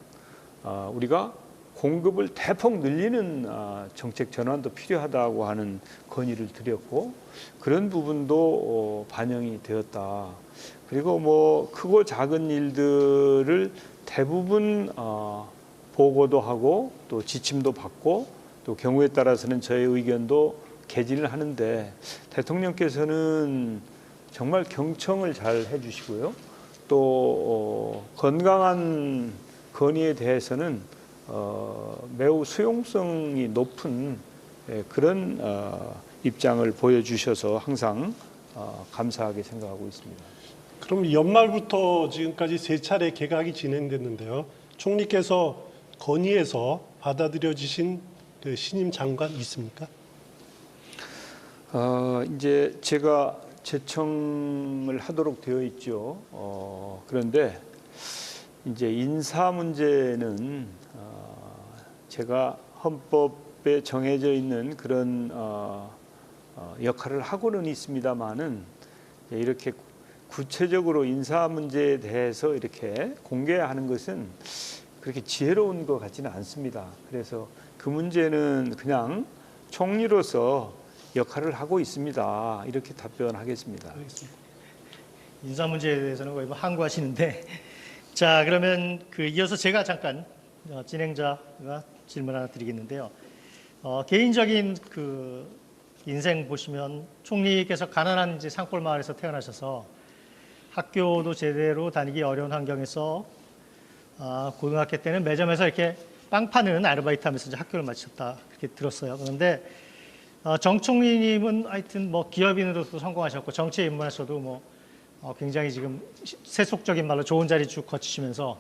우리가 공급을 대폭 늘리는 정책 전환도 필요하다고 하는 건의를 드렸고 그런 부분도 반영이 되었다. 그리고 뭐 크고 작은 일들을 대부분 보고도 하고 또 지침도 받고 또 경우에 따라서는 저의 의견도 개진을 하는데 대통령께서는 정말 경청을 잘 해주시고요. 또 건강한 건의에 대해서는 매우 수용성이 높은 그런 입장을 보여주셔서 항상 감사하게 생각하고 있습니다. 그럼 연말부터 지금까지 3차례 개각이 진행됐는데요. 총리께서 건의해서 받아들여지신 그 신임 장관 있습니까? 이제 제가 제청을 하도록 되어 있죠. 그런데 이제 인사 문제는 제가 헌법에 정해져 있는 그런 역할을 하고는 있습니다만은 이렇게 구체적으로 인사 문제에 대해서 이렇게 공개하는 것은 그렇게 지혜로운 것 같지는 않습니다. 그래서 그 문제는 그냥 총리로서 역할을 하고 있습니다. 이렇게 답변하겠습니다. 인사 문제에 대해서는 거의 뭐 항구하시는데, 자 그러면 이어서 제가 잠깐 진행자가 질문 하나 드리겠는데요. 개인적인 인생 보시면 총리께서 가난한 이제 산골 마을에서 태어나셔서 학교도 제대로 다니기 어려운 환경에서 고등학교 때는 매점에서 이렇게 빵 파는 아르바이트하면서 이제 학교를 마쳤다 그렇게 들었어요. 그런데 정 총리님은 하여튼 뭐 기업인으로도 성공하셨고 정치에 입문하셔도 뭐 굉장히 지금 세속적인 말로 좋은 자리 쭉 거치시면서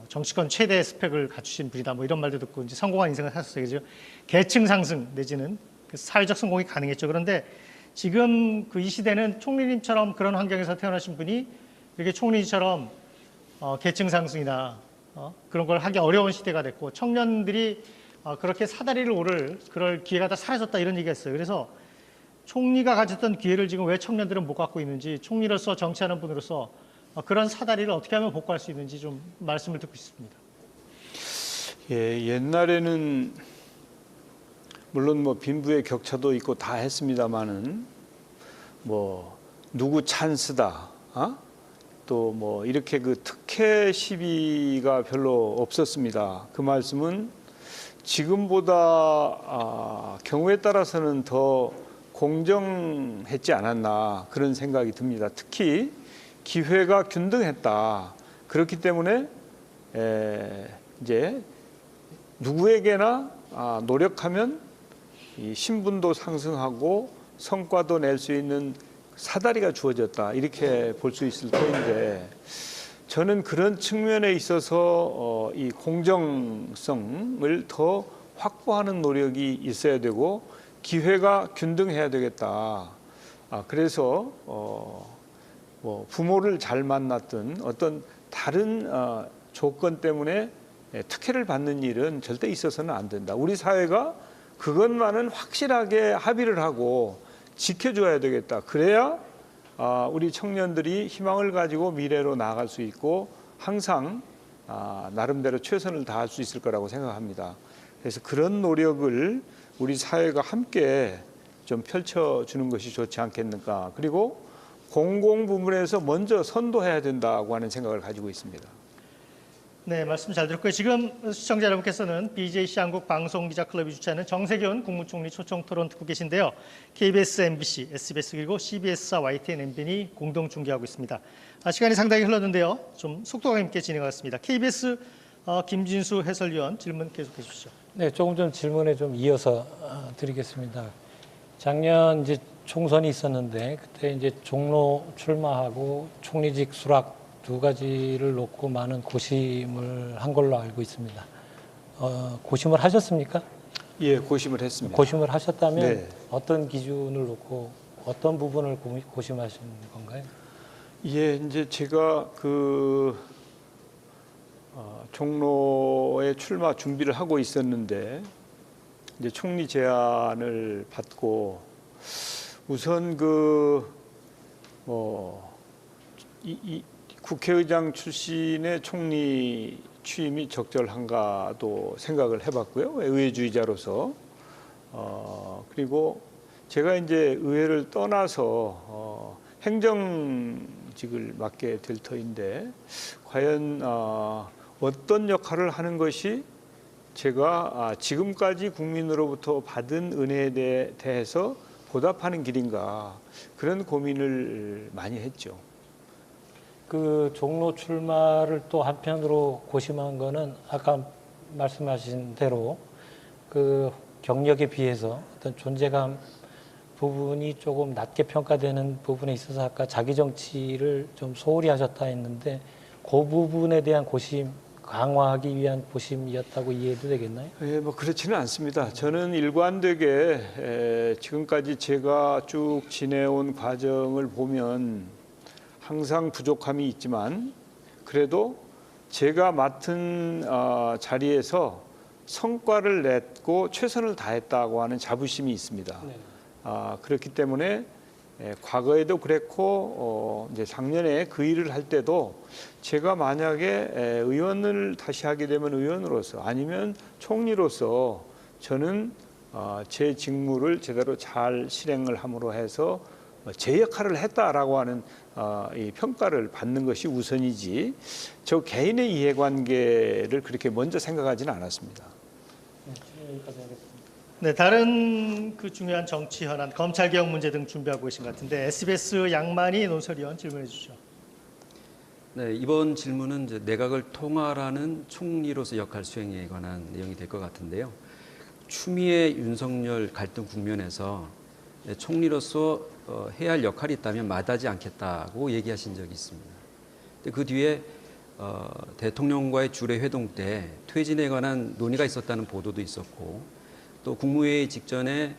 정치권 최대 스펙을 갖추신 분이다 뭐 이런 말도 듣고 이제 성공한 인생을 사셨어요. 그죠? 계층 상승 내지는 사회적 성공이 가능했죠. 그런데 지금 이 시대는 총리님처럼 그런 환경에서 태어나신 분이 이렇게 총리처럼 계층 상승이나 그런 걸 하기 어려운 시대가 됐고 청년들이 그렇게 사다리를 오를 그럴 기회가 다 사라졌다 이런 얘기가 있어요. 그래서 총리가 가졌던 기회를 지금 왜 청년들은 못 갖고 있는지, 총리로서 정치하는 분으로서 그런 사다리를 어떻게 하면 복구할 수 있는지 좀 말씀을 듣고 싶습니다. 예, 옛날에는 물론 뭐 빈부의 격차도 있고 다 했습니다만은 뭐 누구 찬스다, 또 뭐 이렇게 특혜 시비가 별로 없었습니다. 그 말씀은 지금보다 경우에 따라서는 더 공정했지 않았나 그런 생각이 듭니다. 특히 기회가 균등했다. 그렇기 때문에 이제 누구에게나 노력하면 이 신분도 상승하고 성과도 낼 수 있는 사다리가 주어졌다. 이렇게 볼 수 있을 터인데 저는 그런 측면에 있어서 이 공정성을 더 확보하는 노력이 있어야 되고 기회가 균등해야 되겠다. 그래서 뭐 부모를 잘 만났든 어떤 다른 조건 때문에 특혜를 받는 일은 절대 있어서는 안 된다. 우리 사회가 그것만은 확실하게 합의를 하고 지켜줘야 되겠다. 그래야 우리 청년들이 희망을 가지고 미래로 나아갈 수 있고 항상 나름대로 최선을 다할 수 있을 거라고 생각합니다. 그래서 그런 노력을 우리 사회가 함께 좀 펼쳐주는 것이 좋지 않겠는가. 그리고 공공 부문에서 먼저 선도해야 된다고 하는 생각을 가지고 있습니다. 네, 말씀 잘 들었고요. 지금 시청자 여러분께서는 BJC 한국 방송기자클럽이 주최하는 정세균 국무총리 초청 토론 듣고 계신데요. KBS, MBC, SBS 그리고 CBS와 YTN, MBN이 공동 중계하고 있습니다. 시간이 상당히 흘렀는데요. 좀 속도감 있게 진행하겠습니다. KBS 김진수 해설위원 질문 계속해 주시죠. 네, 조금 좀 질문에 좀 이어서 드리겠습니다. 작년 이제 총선이 있었는데 그때 이제 종로 출마하고 총리직 수락 두 가지를 놓고 많은 고심을 한 걸로 알고 있습니다. 고심을 하셨습니까? 예, 고심을 했습니다. 고심을 하셨다면 네. 어떤 기준을 놓고 어떤 부분을 고심하신 건가요? 예, 이제 제가 종로에 출마 준비를 하고 있었는데 이제 총리 제안을 받고 우선 국회의장 출신의 총리 취임이 적절한가도 생각을 해봤고요. 의회주의자로서 그리고 제가 이제 의회를 떠나서 행정직을 맡게 될 터인데 과연 어떤 역할을 하는 것이 제가 지금까지 국민으로부터 받은 은혜에 대해서 보답하는 길인가 그런 고민을 많이 했죠. 그 종로 출마를 또 한편으로 고심한 거는 아까 말씀하신 대로 그 경력에 비해서 어떤 존재감 부분이 조금 낮게 평가되는 부분에 있어서 아까 자기 정치를 좀 소홀히 하셨다 했는데 그 부분에 대한 고심 강화하기 위한 고심이었다고 이해해도 되겠나요? 예, 뭐 그렇지는 않습니다. 저는 일관되게 지금까지 제가 쭉 지내온 과정을 보면 항상 부족함이 있지만 그래도 제가 맡은 자리에서 성과를 냈고 최선을 다했다고 하는 자부심이 있습니다. 네. 그렇기 때문에 과거에도 그랬고 이제 작년에 그 일을 할 때도 제가 만약에 의원을 다시 하게 되면 의원으로서 아니면 총리로서 저는 제 직무를 제대로 잘 실행을 함으로 해서 제 역할을 했다라고 하는 이 평가를 받는 것이 우선이지 저 개인의 이해관계를 그렇게 먼저 생각하지는 않았습니다. 네, 다른 그 중요한 정치 현안, 검찰개혁 문제 등 준비하고 계신 것 같은데 SBS 양만희 논설위원 질문해 주시죠. 네, 이번 질문은 이제 내각을 통할하는 총리로서 역할 수행에 관한 내용이 될 것 같은데요. 추미애 윤석열 갈등 국면에서 총리로서 해야 할 역할이 있다면 마다하지 않겠다고 얘기하신 적이 있습니다. 근데 그 뒤에 대통령과의 주례 회동 때 퇴진에 관한 논의가 있었다는 보도도 있었고 또 국무회의 직전에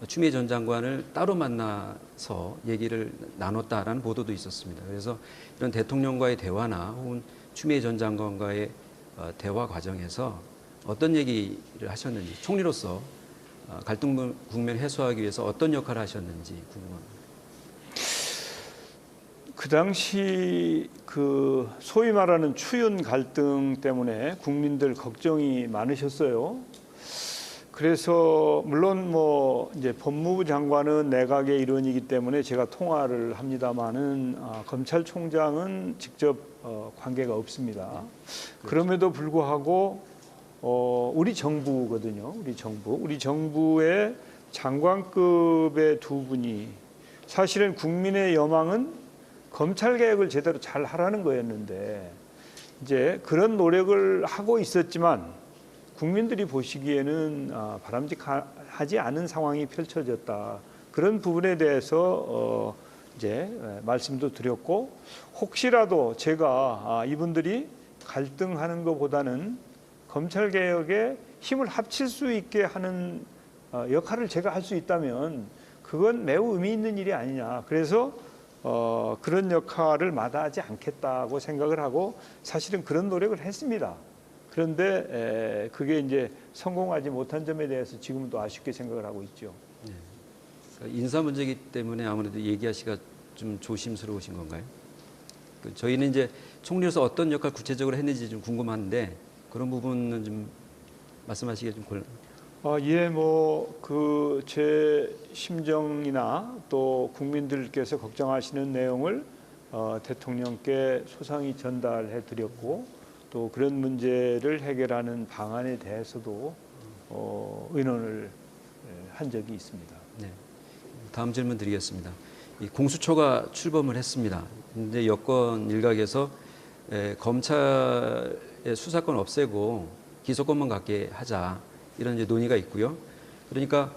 추미애 전 장관을 따로 만나서 얘기를 나눴다라는 보도도 있었습니다. 그래서 이런 대통령과의 대화나 혹은 추미애 전 장관과의 대화 과정에서 어떤 얘기를 하셨는지 총리로서 갈등 국면 해소하기 위해서 어떤 역할을 하셨는지 궁금합니다. 그 당시 그 소위 말하는 추윤 갈등 때문에 국민들 걱정이 많으셨어요. 그래서 물론 뭐 이제 법무부 장관은 내각의 일원이기 때문에 제가 통화를 합니다마는 검찰총장은 직접 관계가 없습니다. 그렇죠. 그럼에도 불구하고 우리 정부거든요. 우리 정부의 장관급의 두 분이 사실은 국민의 여망은 검찰 개혁을 제대로 잘 하라는 거였는데 이제 그런 노력을 하고 있었지만 국민들이 보시기에는 바람직하지 않은 상황이 펼쳐졌다. 그런 부분에 대해서 이제 말씀도 드렸고 혹시라도 제가 이분들이 갈등하는 것보다는 검찰 개혁에 힘을 합칠 수 있게 하는 역할을 제가 할 수 있다면 그건 매우 의미 있는 일이 아니냐. 그래서 그런 역할을 마다하지 않겠다고 생각을 하고 사실은 그런 노력을 했습니다. 그런데 그게 이제 성공하지 못한 점에 대해서 지금은 또 아쉽게 생각을 하고 있죠. 그러니까 인사 문제이기 때문에 아무래도 얘기하시기가 좀 조심스러우신 건가요? 저희는 이제 총리로서 어떤 역할 구체적으로 했는지 좀 궁금한데 그런 부분은 좀 말씀하시기가 좀 예, 뭐 그 제 심정이나 또 국민들께서 걱정하시는 내용을 대통령께 소상히 전달해 드렸고 또 그런 문제를 해결하는 방안에 대해서도 의논을 한 적이 있습니다. 네. 다음 질문 드리겠습니다. 이 공수처가 출범을 했습니다. 근데 여권 일각에서 검찰의 수사권 없애고 기소권만 갖게 하자 이런 이제 논의가 있고요. 그러니까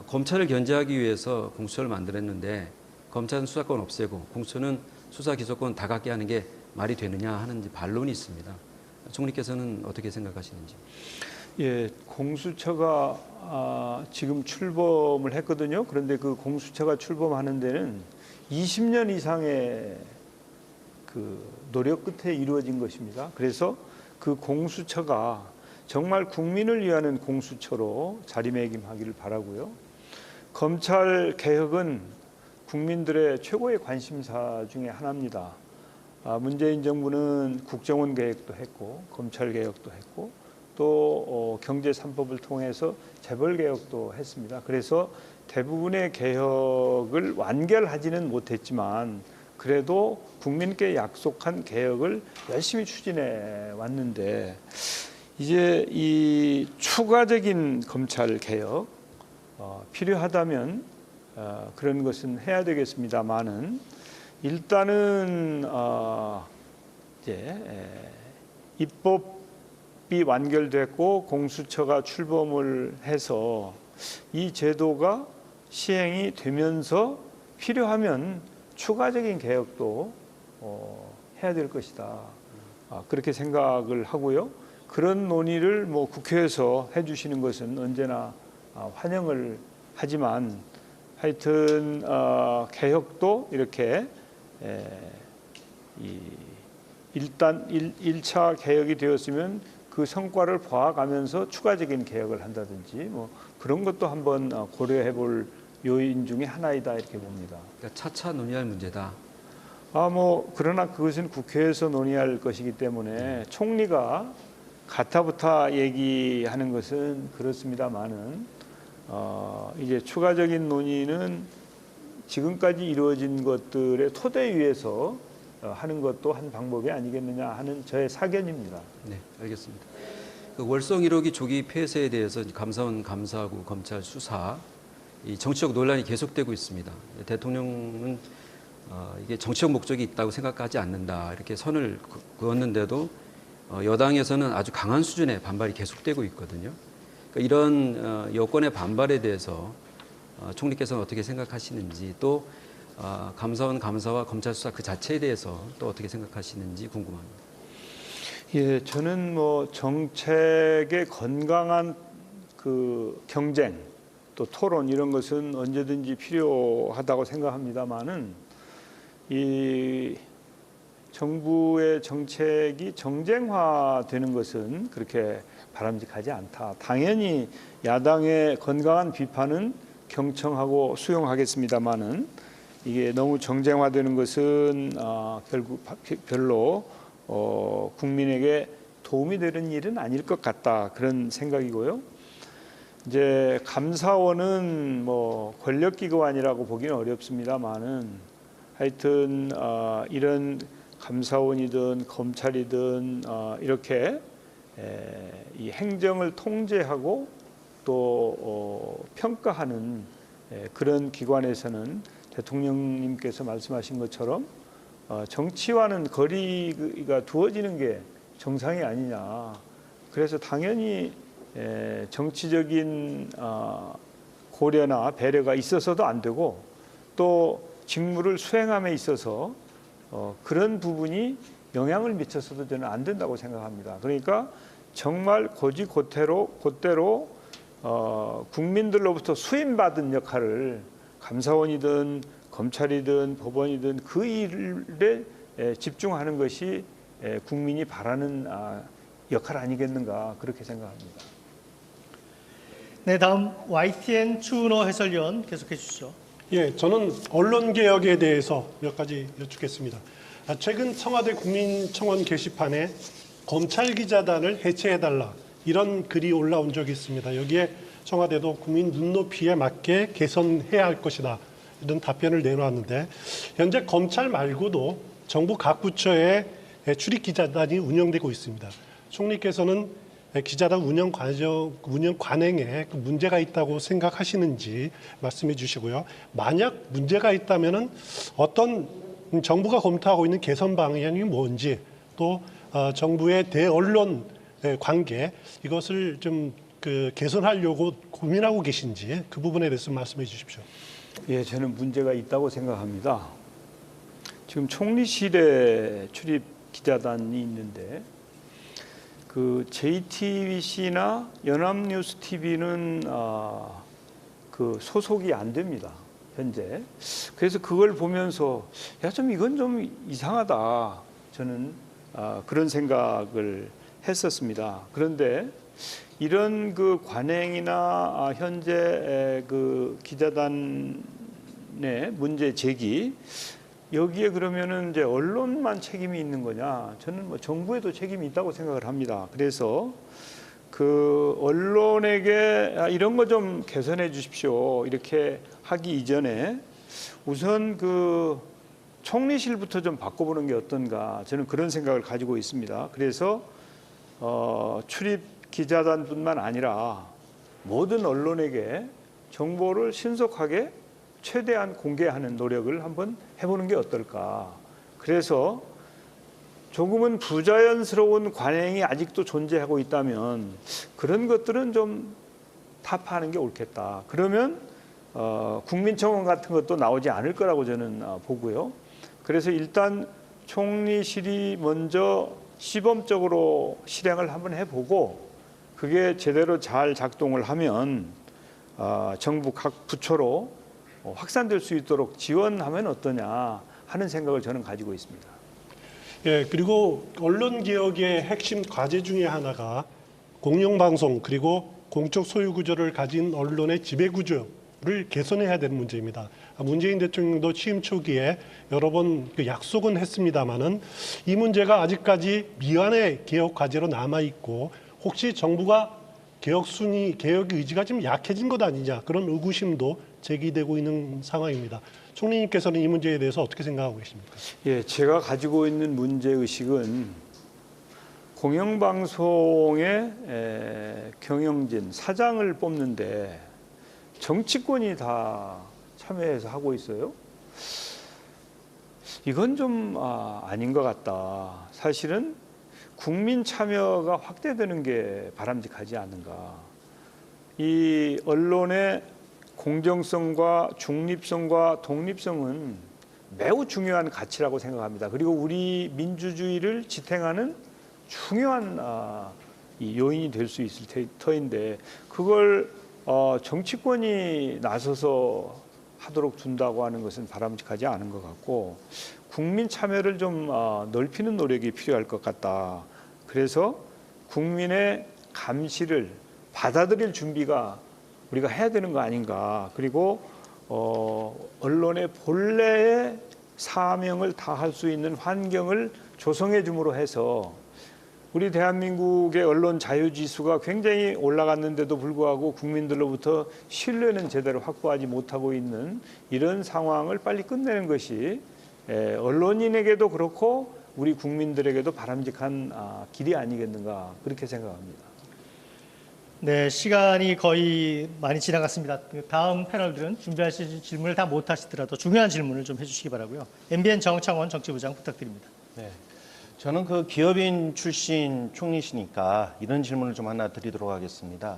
검찰을 견제하기 위해서 공수처를 만들었는데 검찰은 수사권 없애고 공수처는 수사 기소권 다 갖게 하는 게 말이 되느냐 하는 이제 반론이 있습니다. 총리께서는 어떻게 생각하시는지? 예, 공수처가 지금 출범을 했거든요. 그런데 그 공수처가 출범하는 데는 20년 이상의 그 노력 끝에 이루어진 것입니다. 그래서 그 공수처가 정말 국민을 위하는 공수처로 자리매김하기를 바라고요. 검찰 개혁은 국민들의 최고의 관심사 중에 하나입니다. 문재인 정부는 국정원 개혁도 했고 검찰 개혁도 했고 또 경제 3법을 통해서 재벌 개혁도 했습니다. 그래서 대부분의 개혁을 완결하지는 못했지만 그래도 국민께 약속한 개혁을 열심히 추진해 왔는데 이제 이 추가적인 검찰 개혁 필요하다면 그런 것은 해야 되겠습니다만은 일단은 이제 입법이 완결됐고 공수처가 출범을 해서 이 제도가 시행이 되면서 필요하면 추가적인 개혁도 해야 될 것이다. 그렇게 생각을 하고요. 그런 논의를 뭐 국회에서 해주시는 것은 언제나 환영을 하지만 하여튼 개혁도 이렇게 일단 1차 개혁이 되었으면 그 성과를 봐가면서 추가적인 개혁을 한다든지 뭐 그런 것도 한번 고려해 볼 요인 중에 하나이다 이렇게 봅니다. 그러니까 차차 논의할 문제다. 뭐 그러나 그것은 국회에서 논의할 것이기 때문에 총리가 가타부타 얘기하는 것은 그렇습니다만은 이제 추가적인 논의는 지금까지 이루어진 것들의 토대 위에서 하는 것도 한 방법이 아니겠느냐 하는 저의 사견입니다. 네, 알겠습니다. 그 월성 1호기 조기 폐쇄에 대해서 감사원 감사하고 검찰 수사 이 정치적 논란이 계속되고 있습니다. 대통령은 이게 정치적 목적이 있다고 생각하지 않는다 이렇게 선을 그었는데도 여당에서는 아주 강한 수준의 반발이 계속되고 있거든요. 그러니까 이런 여권의 반발에 대해서 총리께서는 어떻게 생각하시는지 또 감사원 감사와 검찰 수사 그 자체에 대해서 또 어떻게 생각하시는지 궁금합니다. 예, 저는 뭐 정책의 건강한 그 경쟁 또 토론 이런 것은 언제든지 필요하다고 생각합니다만은 이 정부의 정책이 정쟁화되는 것은 그렇게 바람직하지 않다. 당연히 야당의 건강한 비판은 경청하고 수용하겠습니다만은 이게 너무 정쟁화되는 것은 결국 별로 국민에게 도움이 되는 일은 아닐 것 같다 그런 생각이고요. 이제 감사원은 뭐 권력기관이라고 보기는 어렵습니다만은 하여튼 이런 감사원이든 검찰이든 이렇게 이 행정을 통제하고 또 평가하는 그런 기관에서는 대통령님께서 말씀하신 것처럼 정치와는 거리가 두어지는 게 정상이 아니냐. 그래서 당연히 정치적인 고려나 배려가 있어서도 안 되고 또 직무를 수행함에 있어서 그런 부분이 영향을 미쳐서도 저는 안 된다고 생각합니다. 그러니까 정말 곧대로 국민들로부터 수임받은 역할을 감사원이든 검찰이든 법원이든 그 일에 집중하는 것이 국민이 바라는 역할 아니겠는가 그렇게 생각합니다. 네, 다음 YTN 추은호 해설위원 계속해 주시죠. 예, 저는 언론 개혁에 대해서 몇 가지 여쭙겠습니다. 최근 청와대 국민청원 게시판에 검찰 기자단을 해체해달라 이런 글이 올라온 적이 있습니다. 여기에 청와대도 국민 눈높이에 맞게 개선해야 할 것이다 이런 답변을 내놓았는데 현재 검찰 말고도 정부 각 부처에 출입 기자단이 운영되고 있습니다. 총리께서는 기자단 운영 관행에 문제가 있다고 생각하시는지 말씀해 주시고요. 만약 문제가 있다면은 어떤 정부가 검토하고 있는 개선 방향이 뭔지 또 정부의 대언론 관계 이것을 좀 개선하려고 고민하고 계신지 그 부분에 대해서 말씀해 주십시오. 예, 저는 문제가 있다고 생각합니다. 지금 총리실에 출입 기자단이 있는데 그 JTBC나 연합뉴스 TV는 그 소속이 안 됩니다. 현재. 그래서 그걸 보면서 야, 좀 이건 좀 이상하다. 저는 그런 생각을 했었습니다. 그런데 이런 그 관행이나 현재 그 기자단의 문제 제기 여기에 그러면은 이제 언론만 책임이 있는 거냐? 저는 뭐 정부에도 책임이 있다고 생각을 합니다. 그래서 그 언론에게 이런 거 좀 개선해 주십시오. 이렇게 하기 이전에 우선 그 총리실부터 좀 바꿔보는 게 어떤가? 저는 그런 생각을 가지고 있습니다. 그래서 출입 기자단뿐만 아니라 모든 언론에게 정보를 신속하게 최대한 공개하는 노력을 한번 해보는 게 어떨까. 그래서 조금은 부자연스러운 관행이 아직도 존재하고 있다면 그런 것들은 좀 타파하는 게 옳겠다. 그러면 국민청원 같은 것도 나오지 않을 거라고 저는 보고요. 그래서 일단 총리실이 먼저 시범적으로 실행을 한번 해보고 그게 제대로 잘 작동을 하면 정부 각 부처로 확산될 수 있도록 지원하면 어떠냐 하는 생각을 저는 가지고 있습니다. 예, 그리고 언론 개혁의 핵심 과제 중에 하나가 공영방송 그리고 공적 소유 구조를 가진 언론의 지배 구조를 개선해야 되는 문제입니다. 문재인 대통령도 취임 초기에 여러 번 약속은 했습니다마는 이 문제가 아직까지 미완의 개혁 과제로 남아 있고 혹시 정부가 개혁 의지가 좀 약해진 것 아니냐 그런 의구심도 제기되고 있는 상황입니다. 총리님께서는 이 문제에 대해서 어떻게 생각하고 계십니까? 예, 제가 가지고 있는 문제 의식은 공영방송의 경영진 사장을 뽑는데 정치권이 다 참여해서 하고 있어요. 이건 좀 아닌 것 같다. 사실은 국민 참여가 확대되는 게 바람직하지 않은가. 이 언론의 공정성과 중립성과 독립성은 매우 중요한 가치라고 생각합니다. 그리고 우리 민주주의를 지탱하는 중요한 이 요인이 될 수 있을 터인데 그걸 정치권이 나서서 하도록 둔다고 하는 것은 바람직하지 않은 것 같고 국민 참여를 좀 넓히는 노력이 필요할 것 같다. 그래서 국민의 감시를 받아들일 준비가 우리가 해야 되는 거 아닌가. 그리고 언론의 본래의 사명을 다할 수 있는 환경을 조성해 줌으로 해서 우리 대한민국의 언론 자유 지수가 굉장히 올라갔는데도 불구하고 국민들로부터 신뢰는 제대로 확보하지 못하고 있는 이런 상황을 빨리 끝내는 것이 언론인에게도 그렇고 우리 국민들에게도 바람직한 길이 아니겠는가 그렇게 생각합니다. 네, 시간이 거의 많이 지나갔습니다. 다음 패널들은 준비하신 질문을 다 못하시더라도 중요한 질문을 좀 해주시기 바라고요. MBN 정창원 정치부장 부탁드립니다. 네. 저는 그 기업인 출신 총리시니까 이런 질문을 좀 하나 드리도록 하겠습니다.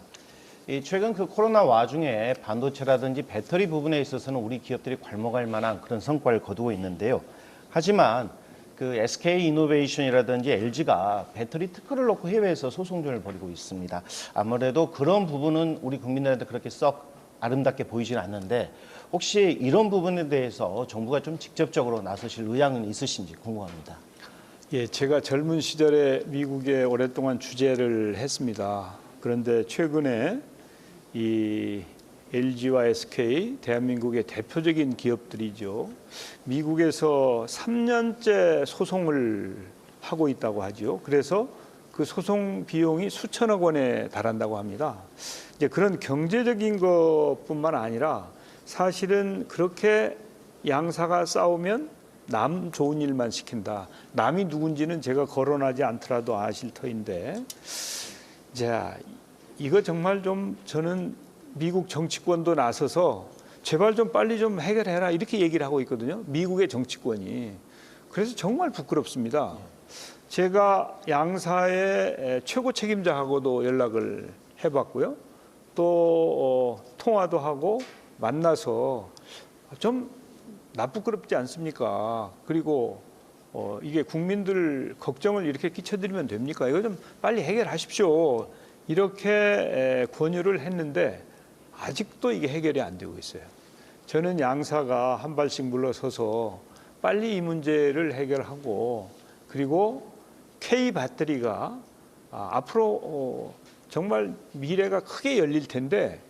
최근 그 코로나 와중에 반도체라든지 배터리 부분에 있어서는 우리 기업들이 괄목할 만한 그런 성과를 거두고 있는데요. 하지만 그 SK 이노베이션이라든지 LG가 배터리 특허를 놓고 해외에서 소송전을 벌이고 있습니다. 아무래도 그런 부분은 우리 국민들한테 그렇게 썩 아름답게 보이진 않는데 혹시 이런 부분에 대해서 정부가 좀 직접적으로 나서실 의향은 있으신지 궁금합니다. 예, 제가 젊은 시절에 미국에 오랫동안 주재를 했습니다. 그런데 최근에 이 LG와 SK, 대한민국의 대표적인 기업들이죠. 미국에서 3년째 소송을 하고 있다고 하죠. 그래서 그 소송 비용이 수천억 원에 달한다고 합니다. 이제 그런 경제적인 것뿐만 아니라 사실은 그렇게 양사가 싸우면 남 좋은 일만 시킨다. 남이 누군지는 제가 거론하지 않더라도 아실 터인데, 자, 이거 정말 좀 저는 미국 정치권도 나서서 제발 좀 빨리 좀 해결해라 이렇게 얘기를 하고 있거든요. 미국의 정치권이. 그래서 정말 부끄럽습니다. 제가 양사의 최고 책임자하고도 연락을 해봤고요. 또 통화도 하고 만나서 좀 나쁘끄럽지 않습니까? 그리고 이게 국민들 걱정을 이렇게 끼쳐드리면 됩니까? 이거 좀 빨리 해결하십시오. 이렇게 권유를 했는데 아직도 이게 해결이 안 되고 있어요. 저는 양사가 한 발씩 물러서서 빨리 이 문제를 해결하고, 그리고 K 배터리가 앞으로 정말 미래가 크게 열릴 텐데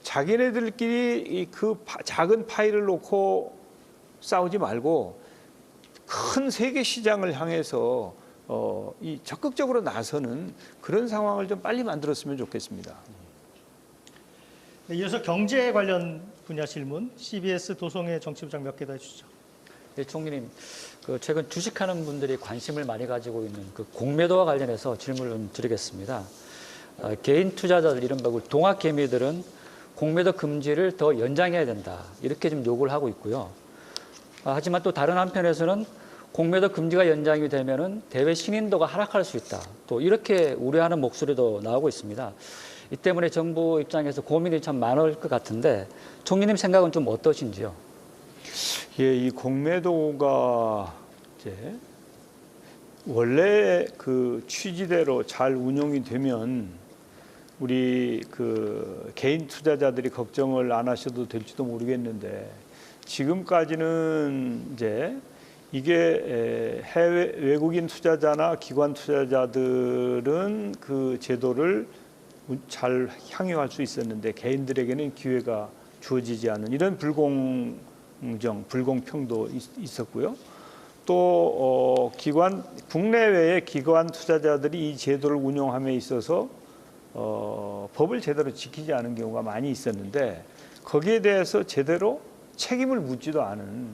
자기네들끼리 그 작은 파일을 놓고 싸우지 말고 큰 세계 시장을 향해서 이 적극적으로 나서는 그런 상황을 좀 빨리 만들었으면 좋겠습니다. 네, 이어서 경제 관련 분야 질문, CBS 도성의 정치부장 몇 개 더 해주시죠. 네, 총리님, 그 최근 주식하는 분들이 관심을 많이 가지고 있는 그 공매도와 관련해서 질문을 좀 드리겠습니다. 개인 투자자들, 이른바 동학 개미들은 공매도 금지를 더 연장해야 된다, 이렇게 좀 요구를 하고 있고요. 하지만 또 다른 한편에서는 공매도 금지가 연장이 되면은 대외 신인도가 하락할 수 있다, 또 이렇게 우려하는 목소리도 나오고 있습니다. 이 때문에 정부 입장에서 고민이 참 많을 것 같은데 총리님 생각은 좀 어떠신지요? 예, 이 공매도가 이제 원래 그 취지대로 잘 운용이 되면 우리 그 개인 투자자들이 걱정을 안 하셔도 될지도 모르겠는데, 지금까지는 이제 이게 해외 외국인 투자자나 기관 투자자들은 그 제도를 잘 향유할 수 있었는데 개인들에게는 기회가 주어지지 않은 이런 불공정, 불공평도 있었고요. 또 국내외의 기관 투자자들이 이 제도를 운영함에 있어서 법을 제대로 지키지 않은 경우가 많이 있었는데 거기에 대해서 제대로 책임을 묻지도 않은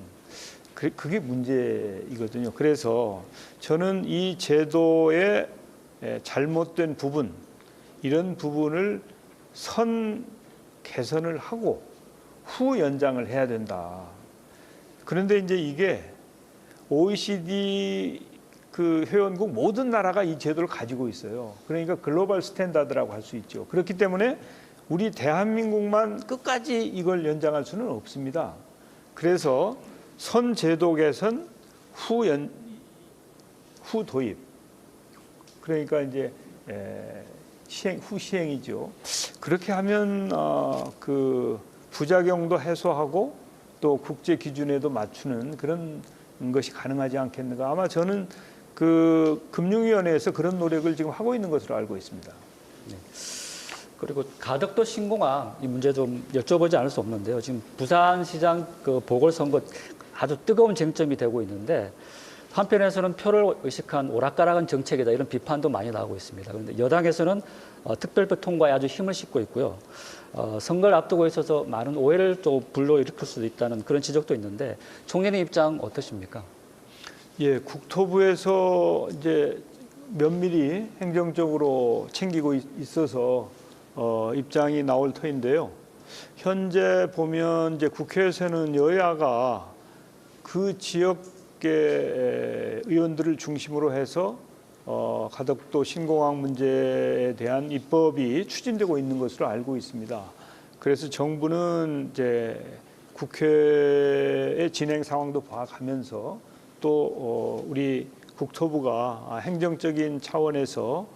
그게 문제이거든요. 그래서 저는 이 제도의 잘못된 부분, 이런 부분을 개선을 하고 후 연장을 해야 된다. 그런데 이제 이게 OECD 그 회원국 모든 나라가 이 제도를 가지고 있어요. 그러니까 글로벌 스탠다드라고 할 수 있죠. 그렇기 때문에 우리 대한민국만 끝까지 이걸 연장할 수는 없습니다. 그래서 선 제도 개선, 후 도입. 그러니까 이제 후 시행이죠. 그렇게 하면 그 부작용도 해소하고 또 국제 기준에도 맞추는 그런 것이 가능하지 않겠는가. 아마 저는 그 금융위원회에서 그런 노력을 지금 하고 있는 것으로 알고 있습니다. 네. 그리고 가덕도 신공항 이 문제 좀 여쭤보지 않을 수 없는데요. 지금 부산시장 그 보궐선거 아주 뜨거운 쟁점이 되고 있는데 한편에서는 표를 의식한 오락가락한 정책이다, 이런 비판도 많이 나오고 있습니다. 그런데 여당에서는 특별법 통과에 아주 힘을 싣고 있고요. 선거를 앞두고 있어서 많은 오해를 또 불러일으킬 수도 있다는 그런 지적도 있는데 총리님 입장 어떠십니까? 예, 국토부에서 이제 면밀히 행정적으로 챙기고 있어서 입장이 나올 터인데요. 현재 보면 이제 국회에서는 여야가 그 지역의 의원들을 중심으로 해서 가덕도 신공항 문제에 대한 입법이 추진되고 있는 것으로 알고 있습니다. 그래서 정부는 이제 국회의 진행 상황도 봐가면서 또 우리 국토부가 행정적인 차원에서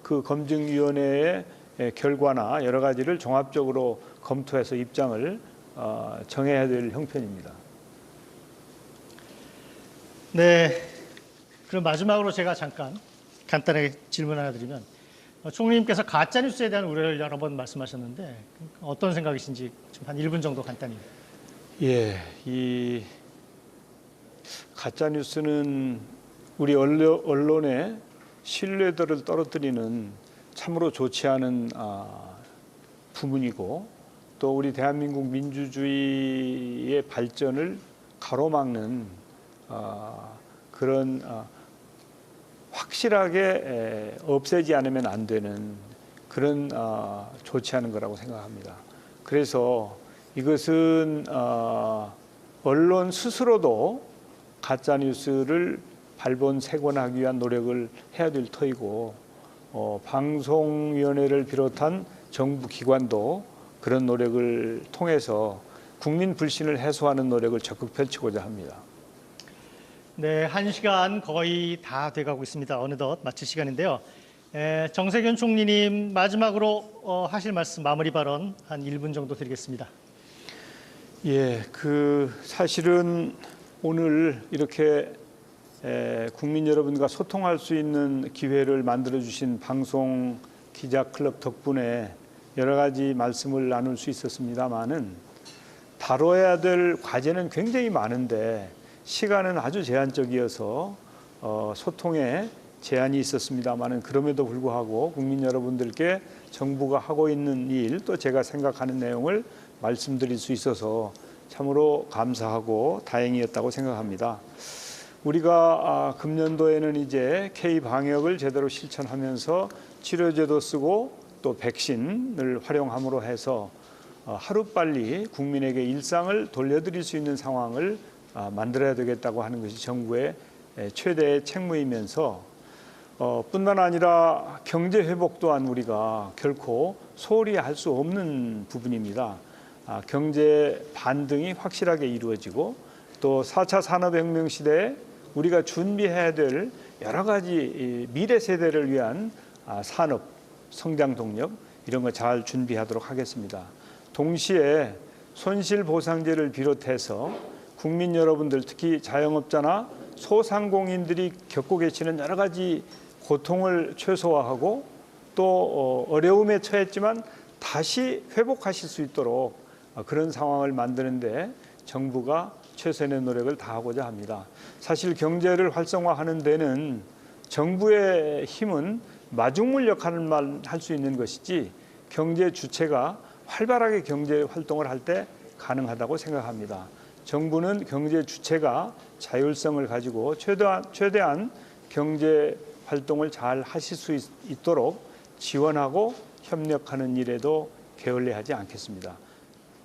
그 검증위원회의 결과나 여러 가지를 종합적으로 검토해서 입장을 정해야 될 형편입니다. 네, 그럼 마지막으로 제가 잠깐 간단하게 질문 하나 드리면 총리님께서 가짜뉴스에 대한 우려를 여러 번 말씀하셨는데 어떤 생각이신지 좀 한 1분 정도 간단히. 예, 이 가짜 뉴스는 우리 언론의 신뢰도를 떨어뜨리는 참으로 좋지 않은 부분이고 또 우리 대한민국 민주주의의 발전을 가로막는 그런 확실하게 없애지 않으면 안 되는 그런 좋지 않은 거라고 생각합니다. 그래서 이것은 언론 스스로도 가짜 뉴스를 발본색원하기 위한 노력을 해야 될 터이고 방송위원회를 비롯한 정부 기관도 그런 노력을 통해서 국민 불신을 해소하는 노력을 적극 펼치고자 합니다. 네, 1시간 거의 다 돼가고 있습니다. 어느덧 마칠 시간인데요. 정세균 총리님 마지막으로 하실 말씀 마무리 발언 한 1분 정도 드리겠습니다. 예, 사실은 오늘 이렇게 국민 여러분과 소통할 수 있는 기회를 만들어 주신 방송 기자 클럽 덕분에 여러 가지 말씀을 나눌 수 있었습니다만은 다뤄야 될 과제는 굉장히 많은데 시간은 아주 제한적이어서 소통에 제한이 있었습니다만은 그럼에도 불구하고 국민 여러분들께 정부가 하고 있는 일 또 제가 생각하는 내용을 말씀드릴 수 있어서 참으로 감사하고 다행이었다고 생각합니다. 우리가 금년도에는 이제 K-방역을 제대로 실천하면서 치료제도 쓰고 또 백신을 활용함으로 해서 하루빨리 국민에게 일상을 돌려드릴 수 있는 상황을 만들어야 되겠다고 하는 것이 정부의 최대의 책무이면서 뿐만 아니라 경제 회복 또한 우리가 결코 소홀히 할 수 없는 부분입니다. 경제 반등이 확실하게 이루어지고 또 4차 산업혁명 시대에 우리가 준비해야 될 여러 가지 미래 세대를 위한 산업, 성장 동력 이런 거 잘 준비하도록 하겠습니다. 동시에 손실보상제를 비롯해서 국민 여러분들 특히 자영업자나 소상공인들이 겪고 계시는 여러 가지 고통을 최소화하고 또 어려움에 처했지만 다시 회복하실 수 있도록 그런 상황을 만드는데 정부가 최선의 노력을 다하고자 합니다. 사실 경제를 활성화하는 데는 정부의 힘은 마중물 역할만 할 수 있는 것이지 경제 주체가 활발하게 경제 활동을 할 때 가능하다고 생각합니다. 정부는 경제 주체가 자율성을 가지고 최대한 경제 활동을 잘 하실 수 있도록 지원하고 협력하는 일에도 게을리하지 않겠습니다.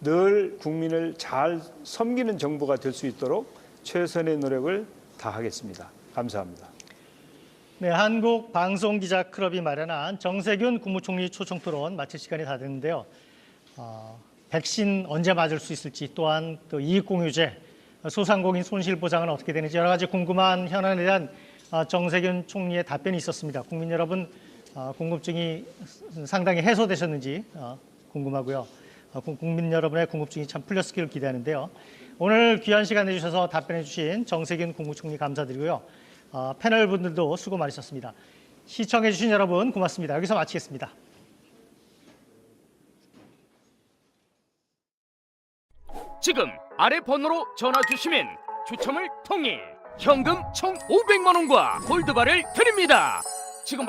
늘 국민을 잘 섬기는 정부가 될 수 있도록 최선의 노력을 다하겠습니다. 감사합니다. 네, 한국방송기자클럽이 마련한 정세균 국무총리 초청토론 마칠 시간이 다 됐는데요. 백신 언제 맞을 수 있을지 또한 또 이익공유제, 소상공인 손실보상은 어떻게 되는지 여러 가지 궁금한 현안에 대한 정세균 총리의 답변이 있었습니다. 국민 여러분 궁금증이 상당히 해소되셨는지 궁금하고요. 국민 여러분의 궁금증이 참 풀렸기를 기대하는데요. 오늘 귀한 시간 내주셔서 답변해 주신 정세균 국무총리 감사드리고요. 패널 분들도 수고 많으셨습니다. 시청해 주신 여러분 고맙습니다. 여기서 마치겠습니다. 지금 아래 번호로 전화 주시면 추첨을 통해 현금 총 500만 원과 골드바를 드립니다. 지금